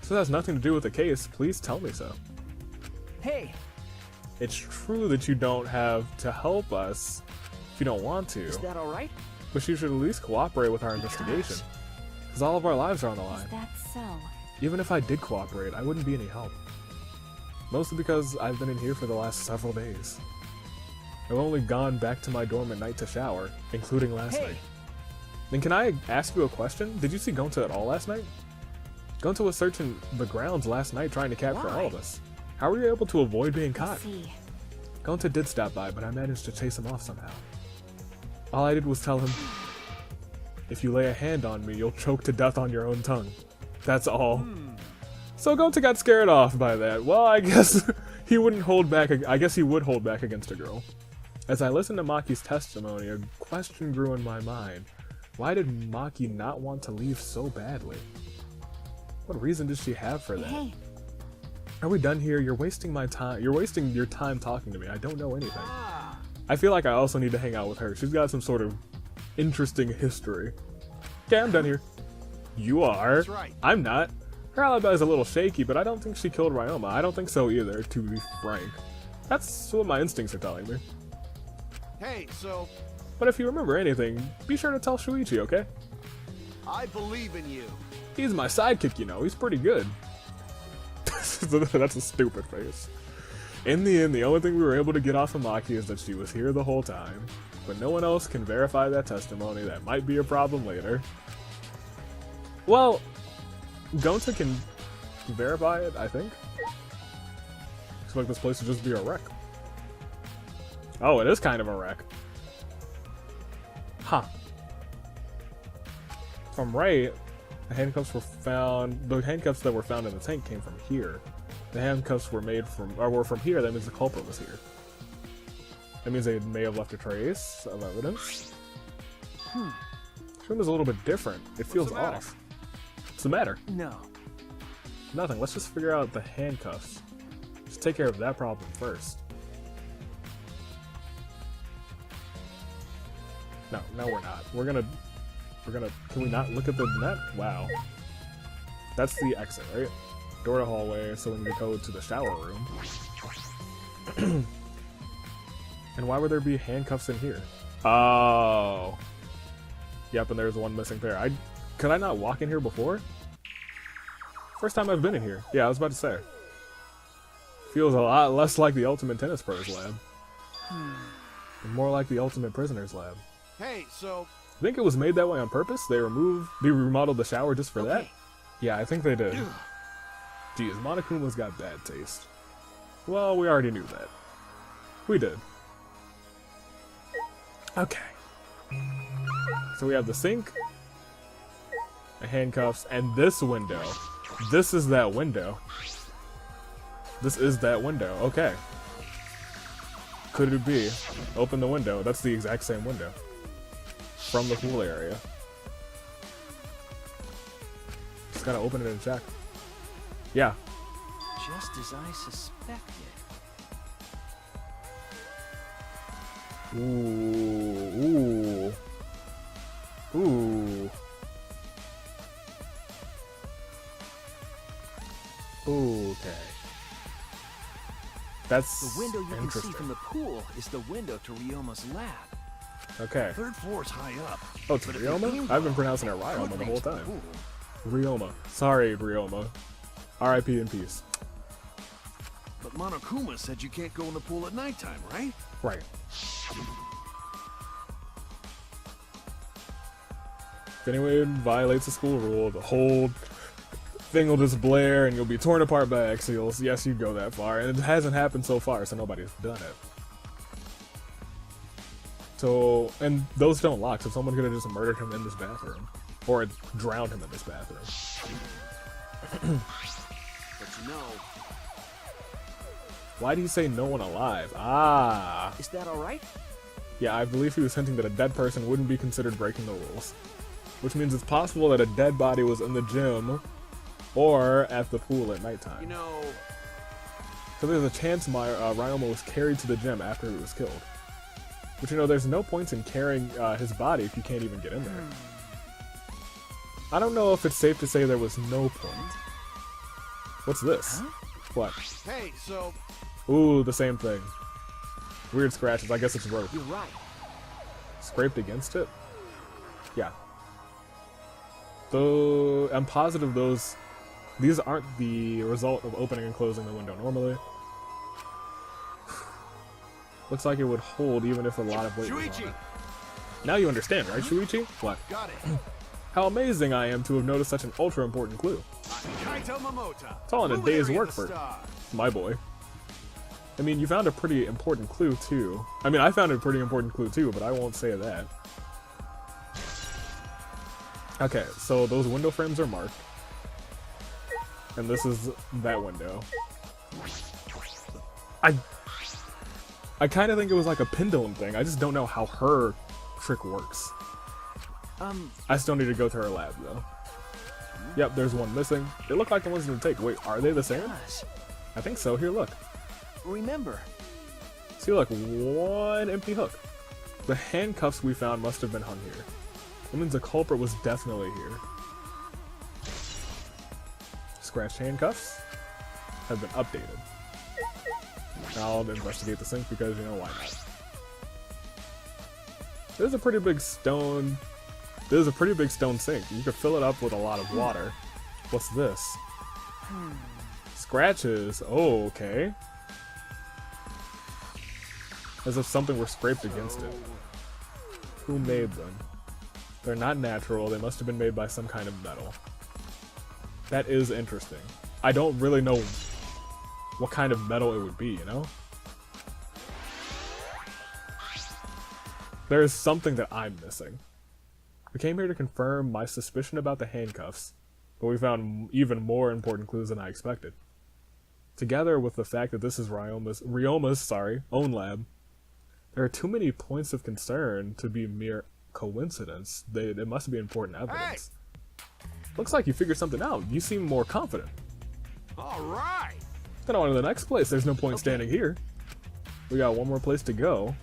This has nothing to do with the case. Please tell me so.
hey,
It's true that you don't have to help us if you don't want to,
is that alright?
but you should at least cooperate with our investigation. Because all of our lives are on the line.
Is that so?
Even if I did cooperate, I wouldn't be any help. Mostly because I've been in here for the last several days. I've only gone back to my dorm at night to shower, including last night. Then can I ask you a question? Did you see Gonta at all last night? Gonta was searching the grounds last night trying to capture all of us. How were you able to avoid being
I
caught?
see.
Gonta did stop by, but I managed to chase him off somehow. All I did was tell him, if you lay a hand on me, you'll choke to death on your own tongue. That's all. So Gonta got scared off by that. Well, I guess he wouldn't hold back. I guess he would hold back against a girl. As I listened to Maki's testimony, a question grew in my mind. Why did Maki not want to leave so badly? What reason did she have for that?
Hey,
Are we done here? You're wasting my time. You're wasting your time talking to me. I don't know anything. I feel like I also need to hang out with her. She's got some sort of interesting history. Okay, I'm done here. You are.
That's right.
I'm not. Her alibi is a little shaky, but I don't think she killed Ryoma. I don't think so either, to be frank. That's what my instincts are telling me.
hey, so,
But if you remember anything, be sure to tell Shuichi, okay?
I believe in you.
He's my sidekick, you know. He's pretty good. That's a stupid face. In the end, the only thing we were able to get off of Maki is that she was here the whole time. but no one else can verify that testimony. That might be a problem later. Well, Gonta can verify it, I think. Looks like this place would just be a wreck. Oh, it is kind of a wreck. Huh. If I'm right, the handcuffs were found. The handcuffs that were found in the tank came from here. The handcuffs were made from, or were from here. That means the culprit was here. That means they may have left a trace of evidence. This room is a little bit different. It feels off. What's the matter?
No.
Nothing. Let's just figure out the handcuffs. Just take care of that problem first. No, we're not. We're gonna. Can we not look at the net? Wow. That's the exit, right? Door to hallway, so we need to go to the shower room. And why would there be handcuffs in here? Oh. Yep, and there's one missing pair. Could I not walk in here before? First time I've been in here. Yeah, I was about to say. Feels a lot less like the Ultimate Tennis Pros lab. And more like the Ultimate Prisoners lab.
Hey, so
I think it was made that way on purpose. They remodeled the shower just for that. Yeah, I think they did. Geez, Monokuma's got bad taste. Well, we already knew that. We did. Okay. So we have the sink, the handcuffs, and this window. This is that window. This is that window. Okay. Could it be? Open the window. That's the exact same window. From the pool area. Just gotta open it and check. Yeah.
Just as I suspected.
Ooh. Okay. That's
The window you can see
interesting.
from the pool is the window to Ryoma's lab.
Okay.
third floor's high up.
Oh, it's
But if
Ryoma?
you
I've been pronouncing it Ryoma the whole time. Ryoma. Sorry, Ryoma. R.I.P. in peace.
But Monokuma said you can't go in the pool at nighttime, right?
Right. If anyone violates the school rule, the whole thing will just blare and you'll be torn apart by axials. Yes, you go that far. And it hasn't happened so far, so nobody's done it. So, and those don't lock, so someone could have just murdered him in this bathroom. Or drowned him in this bathroom.
But you know,
Why do you say no one alive? Ah.
Is that alright?
Yeah, I believe he was hinting that a dead person wouldn't be considered breaking the rules. Which means it's possible that a dead body was in the gym or at the pool at nighttime.
you know,
So there's a chance Ryoma was carried to the gym after he was killed. But you know, there's no point in carrying his body if you can't even get in there. I don't know if it's safe to say there was no point. What's this? What?
hey, so
Ooh, the same thing. Weird scratches. I guess it's rope.
You're right.
Scraped against it? Yeah. Though I'm positive these aren't the result of opening and closing the window normally. Looks like it would hold even if a lot of weight was on
Shuichi,
it. Now you understand, right, Shuichi? What?
got it.
How amazing I am to have noticed such an ultra important clue.
Kaito Momota.
It's all in a
Luminary
day's
of
work
the
for
stars.
my boy. I mean, you found a pretty important clue too. I mean, I found a pretty important clue too, but I won't say that. Okay, so those window frames are marked. And this is that window. I kind of think it was like a pendulum thing. I just don't know how her trick works. I still need to go to her lab though. Yep, there's one missing. They look like the ones in the take. Wait, are they the same?
Does.
I think so. Here, look.
Remember,
See, look, one empty hook. The handcuffs we found must have been hung here. That means the culprit was definitely here. Scratched handcuffs have been updated. I'll investigate the sink because, you know, why not? There's a pretty big stone... There's a pretty big stone sink. You could fill it up with a lot of water. What's this? Scratches. Oh, okay. As if something were scraped against it. Who made them? They're not natural. They must have been made by some kind of metal. That is interesting. I don't really know what kind of metal it would be, you know? There is something that I'm missing. We came here to confirm my suspicion about the handcuffs, but we found even more important clues than I expected. Together with the fact that this is Ryoma's own lab, there are too many points of concern to be mere coincidence. It must be important evidence.
Hey!
Looks like you figured something out. You seem more confident.
All right.
Then on to the next place. There's no point standing here. We got one more place to go.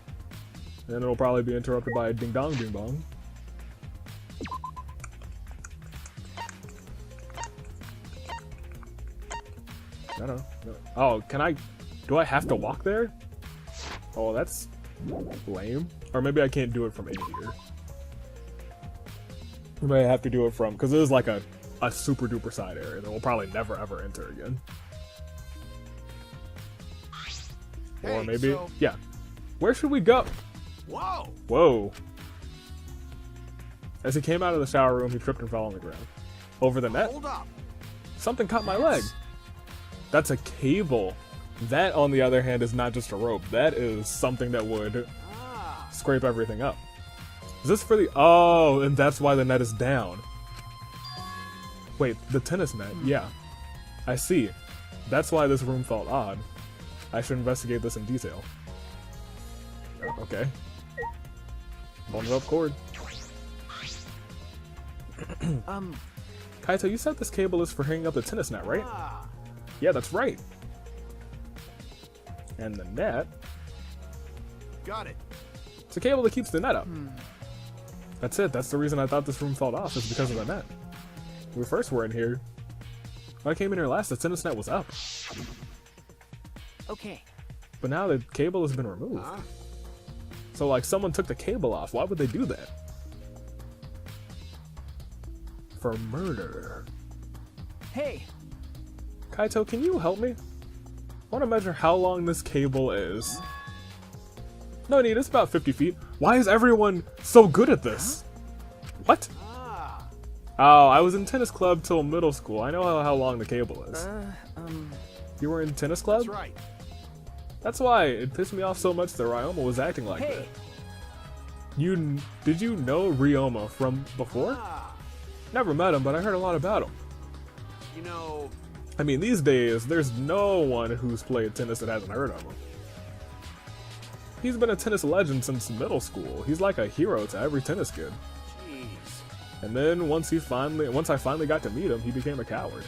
And it'll probably be interrupted by a ding dong ding bong. No. Oh, do I have to walk there? Oh, that's lame. Or maybe I can't do it from in here. Maybe I have to do it from, because it is like a super duper side area that we'll probably never ever enter again. Or maybe, yeah. Where should we go?
Whoa!
Whoa. As he came out of the shower room, he tripped and fell on the ground. Over the net?
Hold up.
Something caught my leg. That's a cable. That, on the other hand, is not just a rope. That is something that would scrape everything up. Is this for the... Oh, and that's why the net is down. Wait, the tennis net. Yeah. I see. That's why this room felt odd. I should investigate this in detail. Okay. Bundle up cord. Kaito, you said this cable is for hanging up the tennis net, right? Yeah, that's right. And the net...
Got it.
It's a cable that keeps the net up. That's it. That's the reason I thought this room fell off, is because of the net. When we first were in here, when I came in here last, the tennis net was up.
Okay.
But now the cable has been removed. So, like, someone took the cable off. Why would they do that? For murder.
Hey.
Kaito, can you help me? I want to measure how long this cable is. No need, it's about 50 feet. Why is everyone so good at this? What? Oh, I was in tennis club till middle school. I know how long the cable is. You were in tennis club?
That's right.
That's why it pissed me off so much that Ryoma was acting like that. Did you know Ryoma from before? Never met him, but I heard a lot about him.
You know...
I mean, these days, there's no one who's played tennis that hasn't heard of him. He's been a tennis legend since middle school. He's like a hero to every tennis kid.
Jeez.
And then once I finally got to meet him, he became a coward.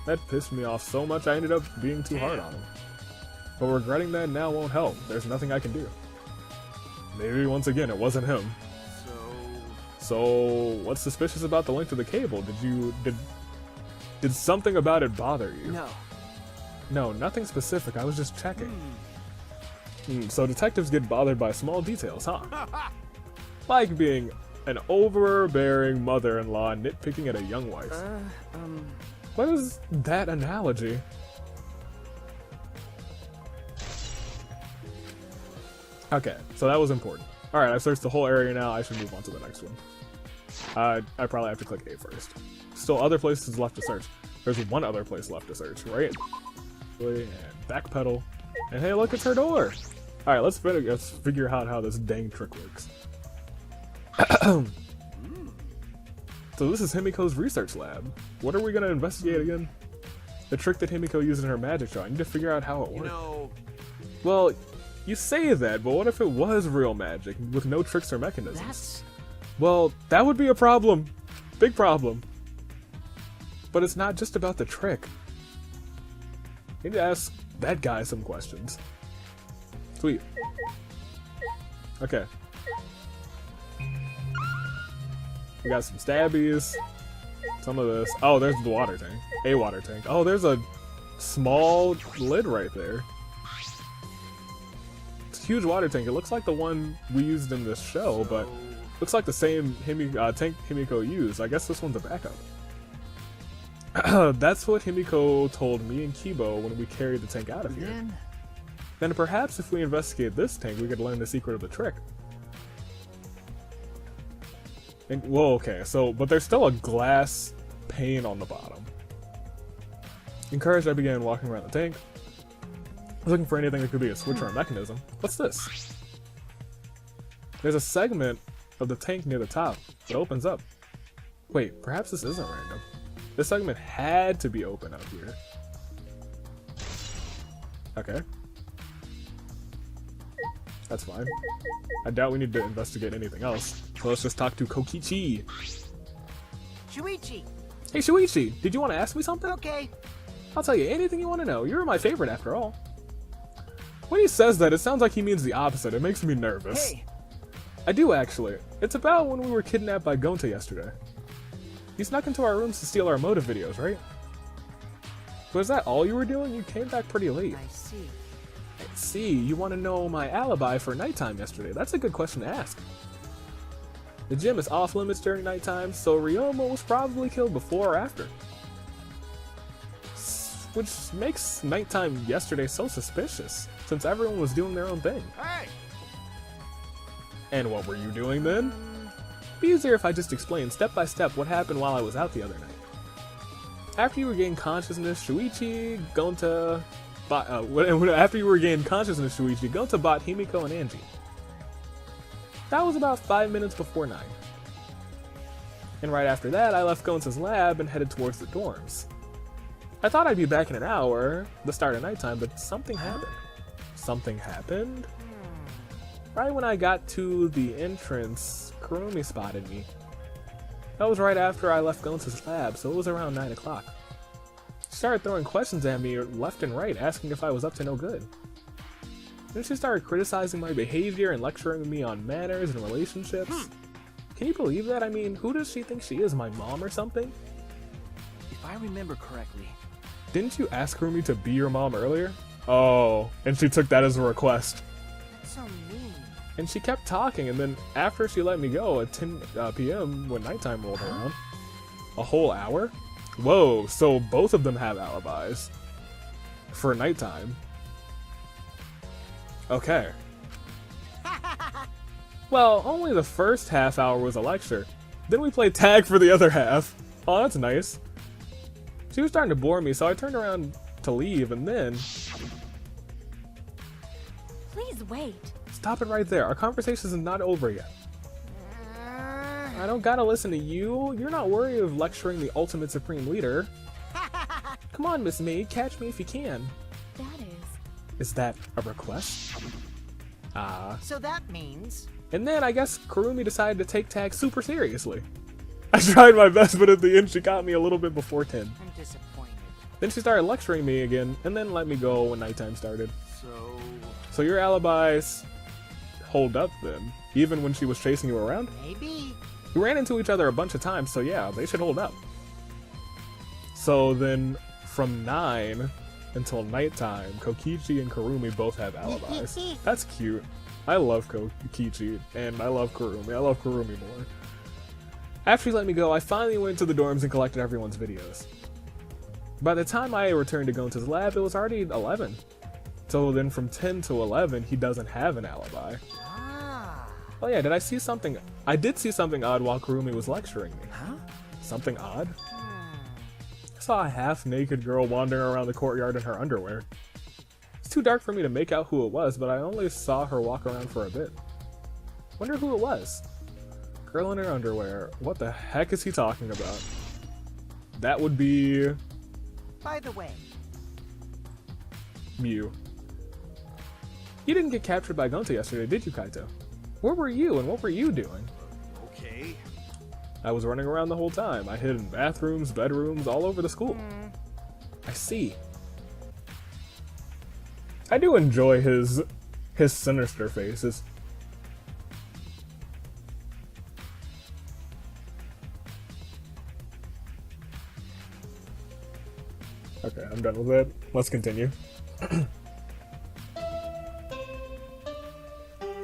That pissed me off so much I ended up being too hard on him. But regretting that now won't help. There's nothing I can do. Maybe once again it wasn't him. So what's suspicious about the length of the cable? Did something about it bother you?
No.
No, nothing specific. I was just checking. So detectives get bothered by small details, huh? Like being an overbearing mother-in-law nitpicking at a young wife. What is that analogy? Okay, so that was important. Alright, I've searched the whole area now. I should move on to the next one. I probably have to click A first. Still other places left to search. There's one other place left to search, right? And backpedal. And hey, look, it's her door! Alright, let's figure out how this dang trick works. So this is Himiko's research lab. What are we gonna investigate again? The trick that Himiko used in her magic show. I need to figure out how it works. Well, you say that, but what if it was real magic with no tricks or mechanisms? Well, that would be a problem. Big problem. But it's not just about the trick. I need to ask that guy some questions. Sweet. Okay. We got some stabbies. Some of this. Oh, there's the water tank. A water tank. Oh, there's a small lid right there. It's a huge water tank. It looks like the one we used in this show, but looks like the same tank Himiko used. I guess this one's a backup. That's what Himiko told me and Kibo when we carried the tank out of here. Then perhaps if we investigate this tank, we could learn the secret of the trick. And, whoa, okay, so, but there's still a glass pane on the bottom. Encouraged, I began walking around the tank, looking for anything that could be a switch or a mechanism. What's this? There's a segment of the tank near the top. It opens up. Wait, perhaps this isn't random. This segment had to be open out here. Okay. That's fine. I doubt we need to investigate anything else. So let's just talk to Kokichi.
Shuichi.
Hey Shuichi, did you want to ask me something?
Okay.
I'll tell you anything you want to know. You're my favorite after all. When he says that, it sounds like he means the opposite. It makes me nervous.
Hey.
I do actually. It's about when we were kidnapped by Gonta yesterday. You snuck into our rooms to steal our motive videos, right? Was that all you were doing? You came back pretty late.
I see.
I see, you want to know my alibi for nighttime yesterday. That's a good question to ask. The gym is off limits during nighttime, so Ryoma was probably killed before or after. Which makes nighttime yesterday so suspicious, since everyone was doing their own thing.
Hey.
And what were you doing then? Be easier if I just explained step by step what happened while I was out the other night. After you regained consciousness, Shuichi, Gonta, after you regained consciousness, Shuichi, Gonta bought Himiko and Angie. That was about 5 minutes before 9. And right after that, I left Gonta's lab and headed towards the dorms. I thought I'd be back in an hour, the start of nighttime, but something happened. Something happened? Right when I got to the entrance, Kurumi spotted me. That was right after I left Gonta's lab, so it was around 9 o'clock. She started throwing questions at me left and right, asking if I was up to no good. Then she started criticizing my behavior and lecturing me on manners and relationships. Can you believe that? I mean, who does she think she is, my mom or something?
If I remember correctly.
Didn't you ask Kurumi to be your mom earlier? Oh, and she took that as a request.
So mean.
And she kept talking, and then after she let me go at 10 p.m. when nighttime rolled around, a whole hour? Whoa, so both of them have alibis for nighttime. Okay. Well, only the first half hour was a lecture. Then we played tag for the other half. Oh, that's nice. She was starting to bore me, so I turned around to leave, and then...
Please wait.
Stop it right there. Our conversation is not over yet. I don't gotta listen to you. You're not worthy of lecturing the ultimate supreme leader. Come on, Miss May, catch me if you can.
That is.
Is that a request?
So that means.
And then I guess Kurumi decided to take tag super seriously. I tried my best, but at the end she got me a little bit before 10.
I'm disappointed.
Then she started lecturing me again, and then let me go when nighttime started.
So.
So your alibis hold up then, even when she was chasing you around?
Maybe.
We ran into each other a bunch of times, so yeah, they should hold up. So then, from 9 until nighttime, Kokichi and Kurumi both have alibis. That's cute. I love Kokichi, and I love Kurumi. I love Kurumi more. After she let me go, I finally went to the dorms and collected everyone's videos. By the time I returned to Gonta's lab, it was already 11. So then from 10 to 11, he doesn't have an alibi.
Ah.
Oh yeah, did I see something? I did see something odd while Kurumi was lecturing me.
Huh?
Something odd? I saw a half-naked girl wandering around the courtyard in her underwear. It's too dark for me to make out who it was, but I only saw her walk around for a bit. Wonder who it was. Girl in her underwear. What the heck is he talking about? That would be...
By the way.
Mew. You didn't get captured by Gonta yesterday, did you, Kaito? Where were you, and what were you doing?
Okay.
I was running around the whole time. I hid in bathrooms, bedrooms, all over the school. I see. I do enjoy his sinister faces. Okay, I'm done with that. Let's continue.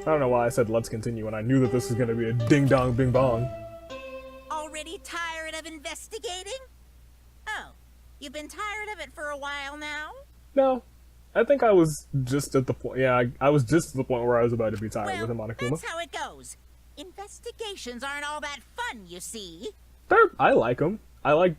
I don't know why I said let's continue when I knew that this was going to be a ding-dong bing-bong.
Already tired of investigating? Oh, you've been tired of it for a while now?
No. I think I was just at the point, yeah, I was just at the point where I was about to be tired with him on Akuma.
That's how it goes. Investigations aren't all that fun, you see.
I like them. I like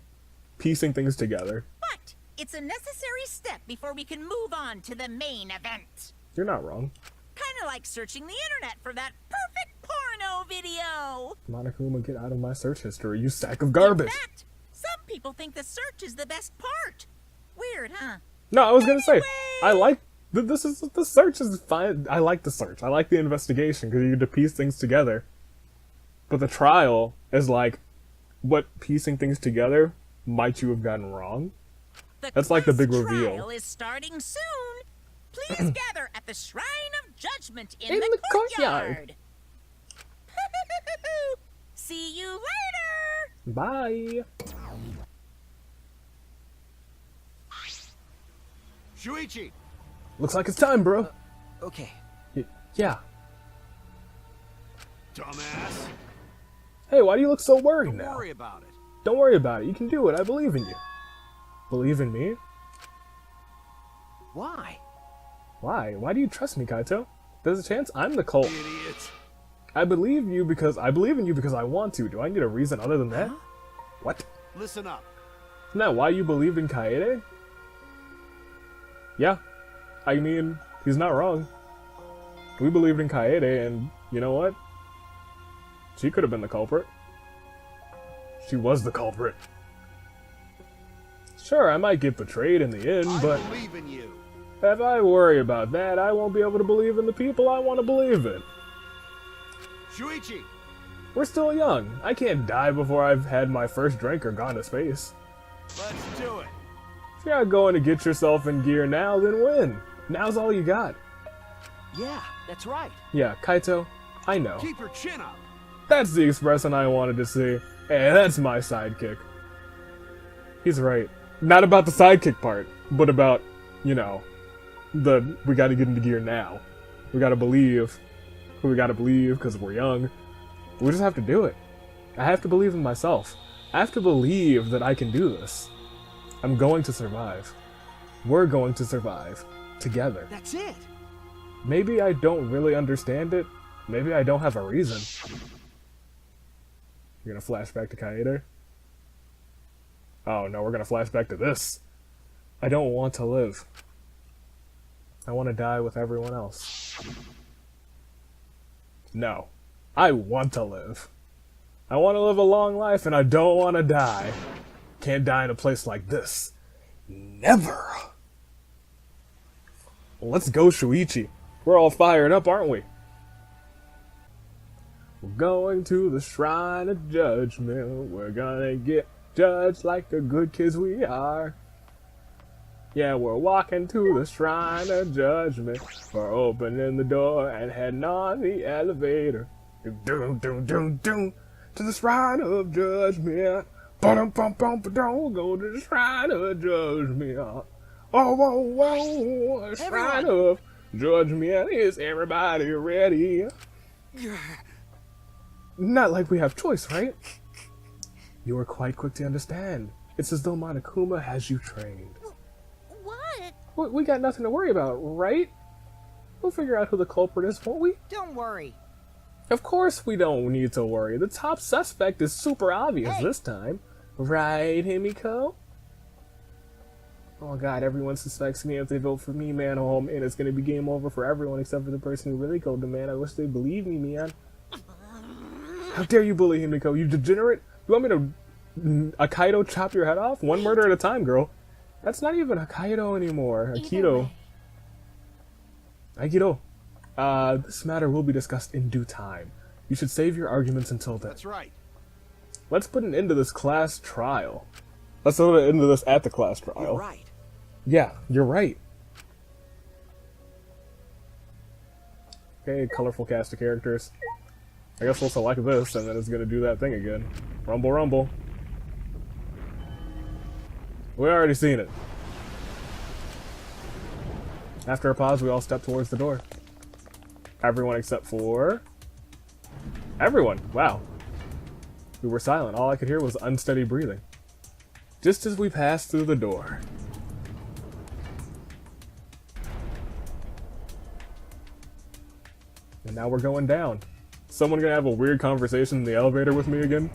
piecing things together.
But it's a necessary step before we can move on to the main event.
You're not wrong.
Kinda like searching the internet for that perfect porno video.
Monokuma, get out of my search history, you sack of garbage.
In fact, some people think the search is the best part. Weird, huh?
No, I was gonna say,
Anyway.
I like, the search is fine. I like the search. I like the investigation, because you get to piece things together. But the trial is like, what piecing things together might you have gotten wrong? That's like the big
class
reveal.
Trial is starting soon. Please gather at the Shrine of Judgment in,
In
the
the
courtyard.
courtyard.
See you later.
Bye.
Shuichi!
Looks like it's time, bro.
Okay.
Yeah.
Dumbass!
Hey, why do you look so worried
Don't
now?
worry about it.
Don't worry about it. You can do it. I believe in you. Believe in me?
Why?
Why? Why do you trust me, Kaito? There's a chance I'm the cult.
Idiot.
I believe in you because I want to. Do I need a reason other than that? What?
Listen up.
Isn't that why you believed in Kaede? Yeah. I mean, he's not wrong. We believed in Kaede, and you know what? She could have been the culprit. She was the culprit. Sure, I might get betrayed in the end, but
I believe in you.
if I worry about that, I won't be able to believe in the people I want to believe in.
Shuichi!
We're still young. I can't die before I've had my first drink or gone to space.
Let's do it.
If you're not going to get yourself in gear now, then win. Now's all you got.
Yeah, that's right.
Yeah, Kaito, I know.
Keep your chin up.
That's the expression I wanted to see. Hey, that's my sidekick. He's right. Not about the sidekick part, but about, you know, we gotta get into gear now. We gotta believe who we gotta believe because we're young. We just have to do it. I have to believe in myself. I have to believe that I can do this. I'm going to survive. We're going to survive. Together.
That's it.
Maybe I don't really understand it. Maybe I don't have a reason. You're gonna flash back to Kaede? Oh no, we're gonna flash back to this. I don't want to live. I want to die with everyone else. No. I want to live. I want to live a long life and I don't want to die. Can't die in a place like this. Never! Let's go, Shuichi. We're all fired up, aren't we? We're going to the Shrine of Judgment. We're gonna get judged like the good kids we are. Yeah, we're walking to the Shrine of Judgment. We're opening the door and heading on the elevator. Doom, doom, doom, doom, to the Shrine of Judgment. Ba-dum-bum-bum-ba-dum, go to the Shrine of Judgment. Oh, whoa, whoa, Shrine of Judgment. Is everybody ready? Not like we have choice, right? You are quite quick to understand. It's as though Monokuma has you trained.
What?
We got nothing to worry about, right? We'll figure out who the culprit is, won't we?
Don't worry.
Of course we don't need to worry. The top suspect is super obvious this time. Right, Himiko? Oh god, everyone suspects me. If they vote for me, man, oh man, it's gonna be game over for everyone except for the person who really called the man. I wish they believed me, man. How dare you bully Himiko, you degenerate? You want me to Akaido chop your head off? One murder at a time, girl. That's not even Akaido anymore. Aikido. Aikido. This matter will be discussed in due time. You should save your arguments until then.
That's right.
Let's put an end to this class trial. Let's put an end to this at the class trial.
You're right.
Yeah, you're right. Okay, colorful cast of characters. I guess we'll select this, and then it's gonna do that thing again. Rumble, rumble. We already seen it. After a pause, we all step towards the door. Everyone except for... everyone! Wow. We were silent. All I could hear was unsteady breathing. Just as we passed through the door. And now we're going down. someone gonna have a weird conversation in the elevator with me again?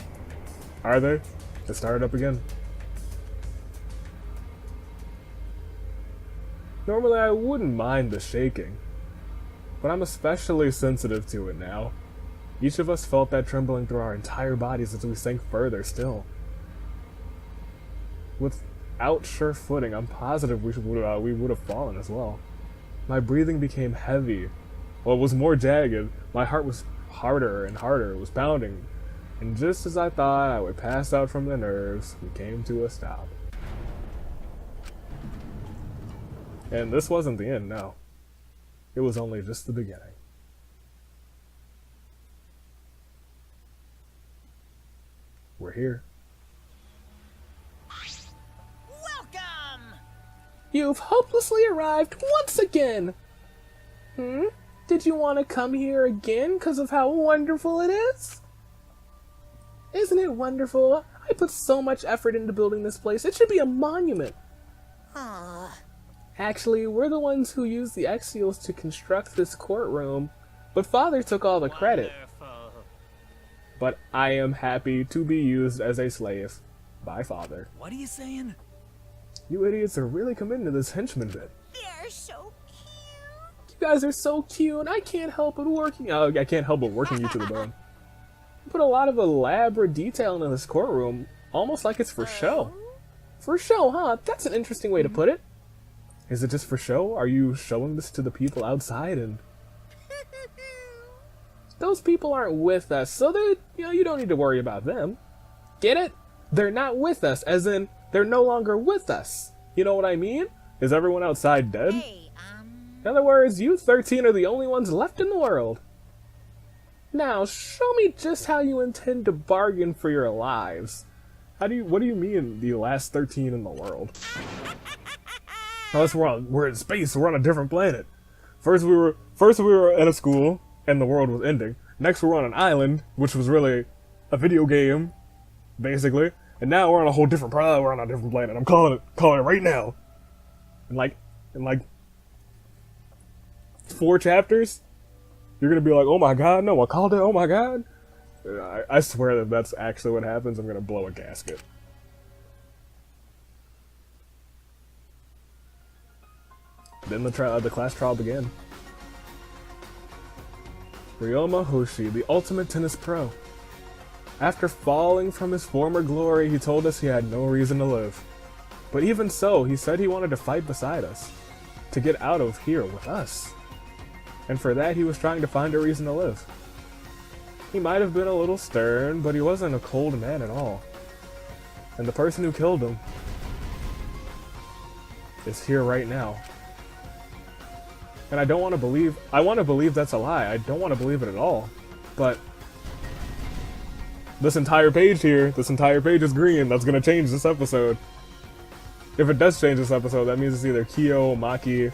Are they? It started up again. Normally I wouldn't mind the shaking, but I'm especially sensitive to it now. Each of us felt that trembling through our entire bodies as we sank further still. Without sure footing, I'm positive we would have fallen as well. My breathing became heavy. Well, it was more jagged. My heart was harder and harder. It was pounding. And just as I thought I would pass out from the nerves, we came to a stop. And this wasn't the end, no. It was only just the beginning. We're here.
Welcome!
You've hopelessly arrived once again! Did you want to come here again because of how wonderful it is? Isn't it wonderful? I put so much effort into building this place. It should be a monument. Actually, we're the ones who used the Exiles to construct this courtroom, but Father took all the credit. But I am happy to be used as a slave by Father.
What are you saying?
You idiots are really committing to this henchman bit.
They're so cute.
You guys are so cute. I can't help but working. Oh, I can't help but working you to the bone. You put a lot of elaborate detail into this courtroom, almost like it's for show. For show, huh? That's an interesting way to put it.
Is it just for show? Are you showing this to the people outside and...
Those people aren't with us, so you don't need to worry about them. Get it? They're not with us, as in, they're no longer with us. You know what I mean?
Is everyone outside dead?
Hey,
In other words, you 13 are the only ones left in the world. Now, show me just how you intend to bargain for your lives.
What do you mean the last 13 in the world? Unless we're in space, we're on a different planet. First we were in a school and the world was ending. Next we were on an island, which was really a video game, basically. And now we're on a whole different planet. We're on a different planet. I'm calling it right now. In like 4 chapters, you're gonna be like, oh my god, no, I called it, oh my god. I swear that that's actually what happens. I'm gonna blow a gasket. Then the class trial began. Ryoma Hoshi, the ultimate tennis pro. After falling from his former glory, he told us he had no reason to live. But even so, he said he wanted to fight beside us, to get out of here with us. And for that, he was trying to find a reason to live. He might have been a little stern, but he wasn't a cold man at all. And the person who killed him is here right now. And I want to believe that's a lie. I don't want to believe it at all. But this entire page is green. That's going to change this episode. If it does change this episode, that means it's either Kyo, Maki,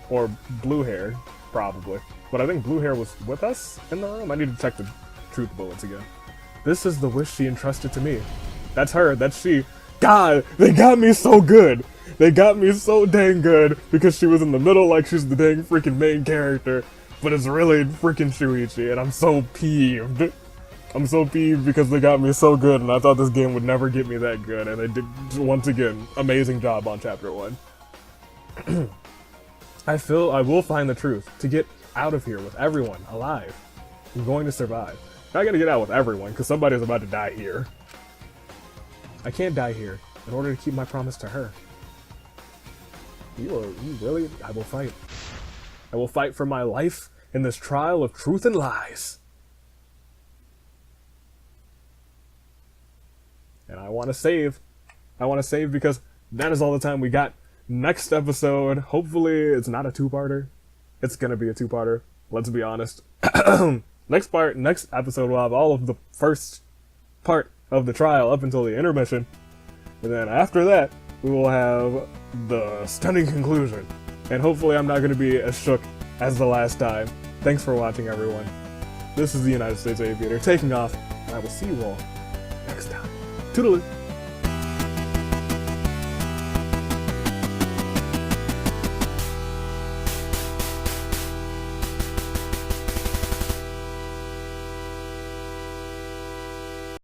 or Blue Hair, probably. But I think Blue Hair was with us in the room. I need to check the truth bullets again. This is the wish she entrusted to me. That's her, that's she. God, they got me so good. They got me so dang good because she was in the middle like she's the dang freaking main character, but it's really freaking Shuichi, and I'm so peeved. I'm so peeved because they got me so good, and I thought this game would never get me that good, and they did, once again, amazing job on Chapter 1. I feel I will find the truth to get out of here with everyone alive. I'm going to survive. I gotta get out with everyone, because somebody's about to die here. I can't die here in order to keep my promise to her. You really? I will fight. I will fight for my life in this trial of truth and lies. And I want to save. I want to save because that is all the time we got. Next episode, hopefully it's not a 2-parter. It's gonna be a 2-parter. Let's be honest. Next episode we'll have all of the first part of the trial up until the intermission. And then after that, we will have the stunning conclusion. And hopefully I'm not going to be as shook as the last time. Thanks for watching, everyone. This is the United States Aviator taking off, and I will see you all next time. Toodaloo!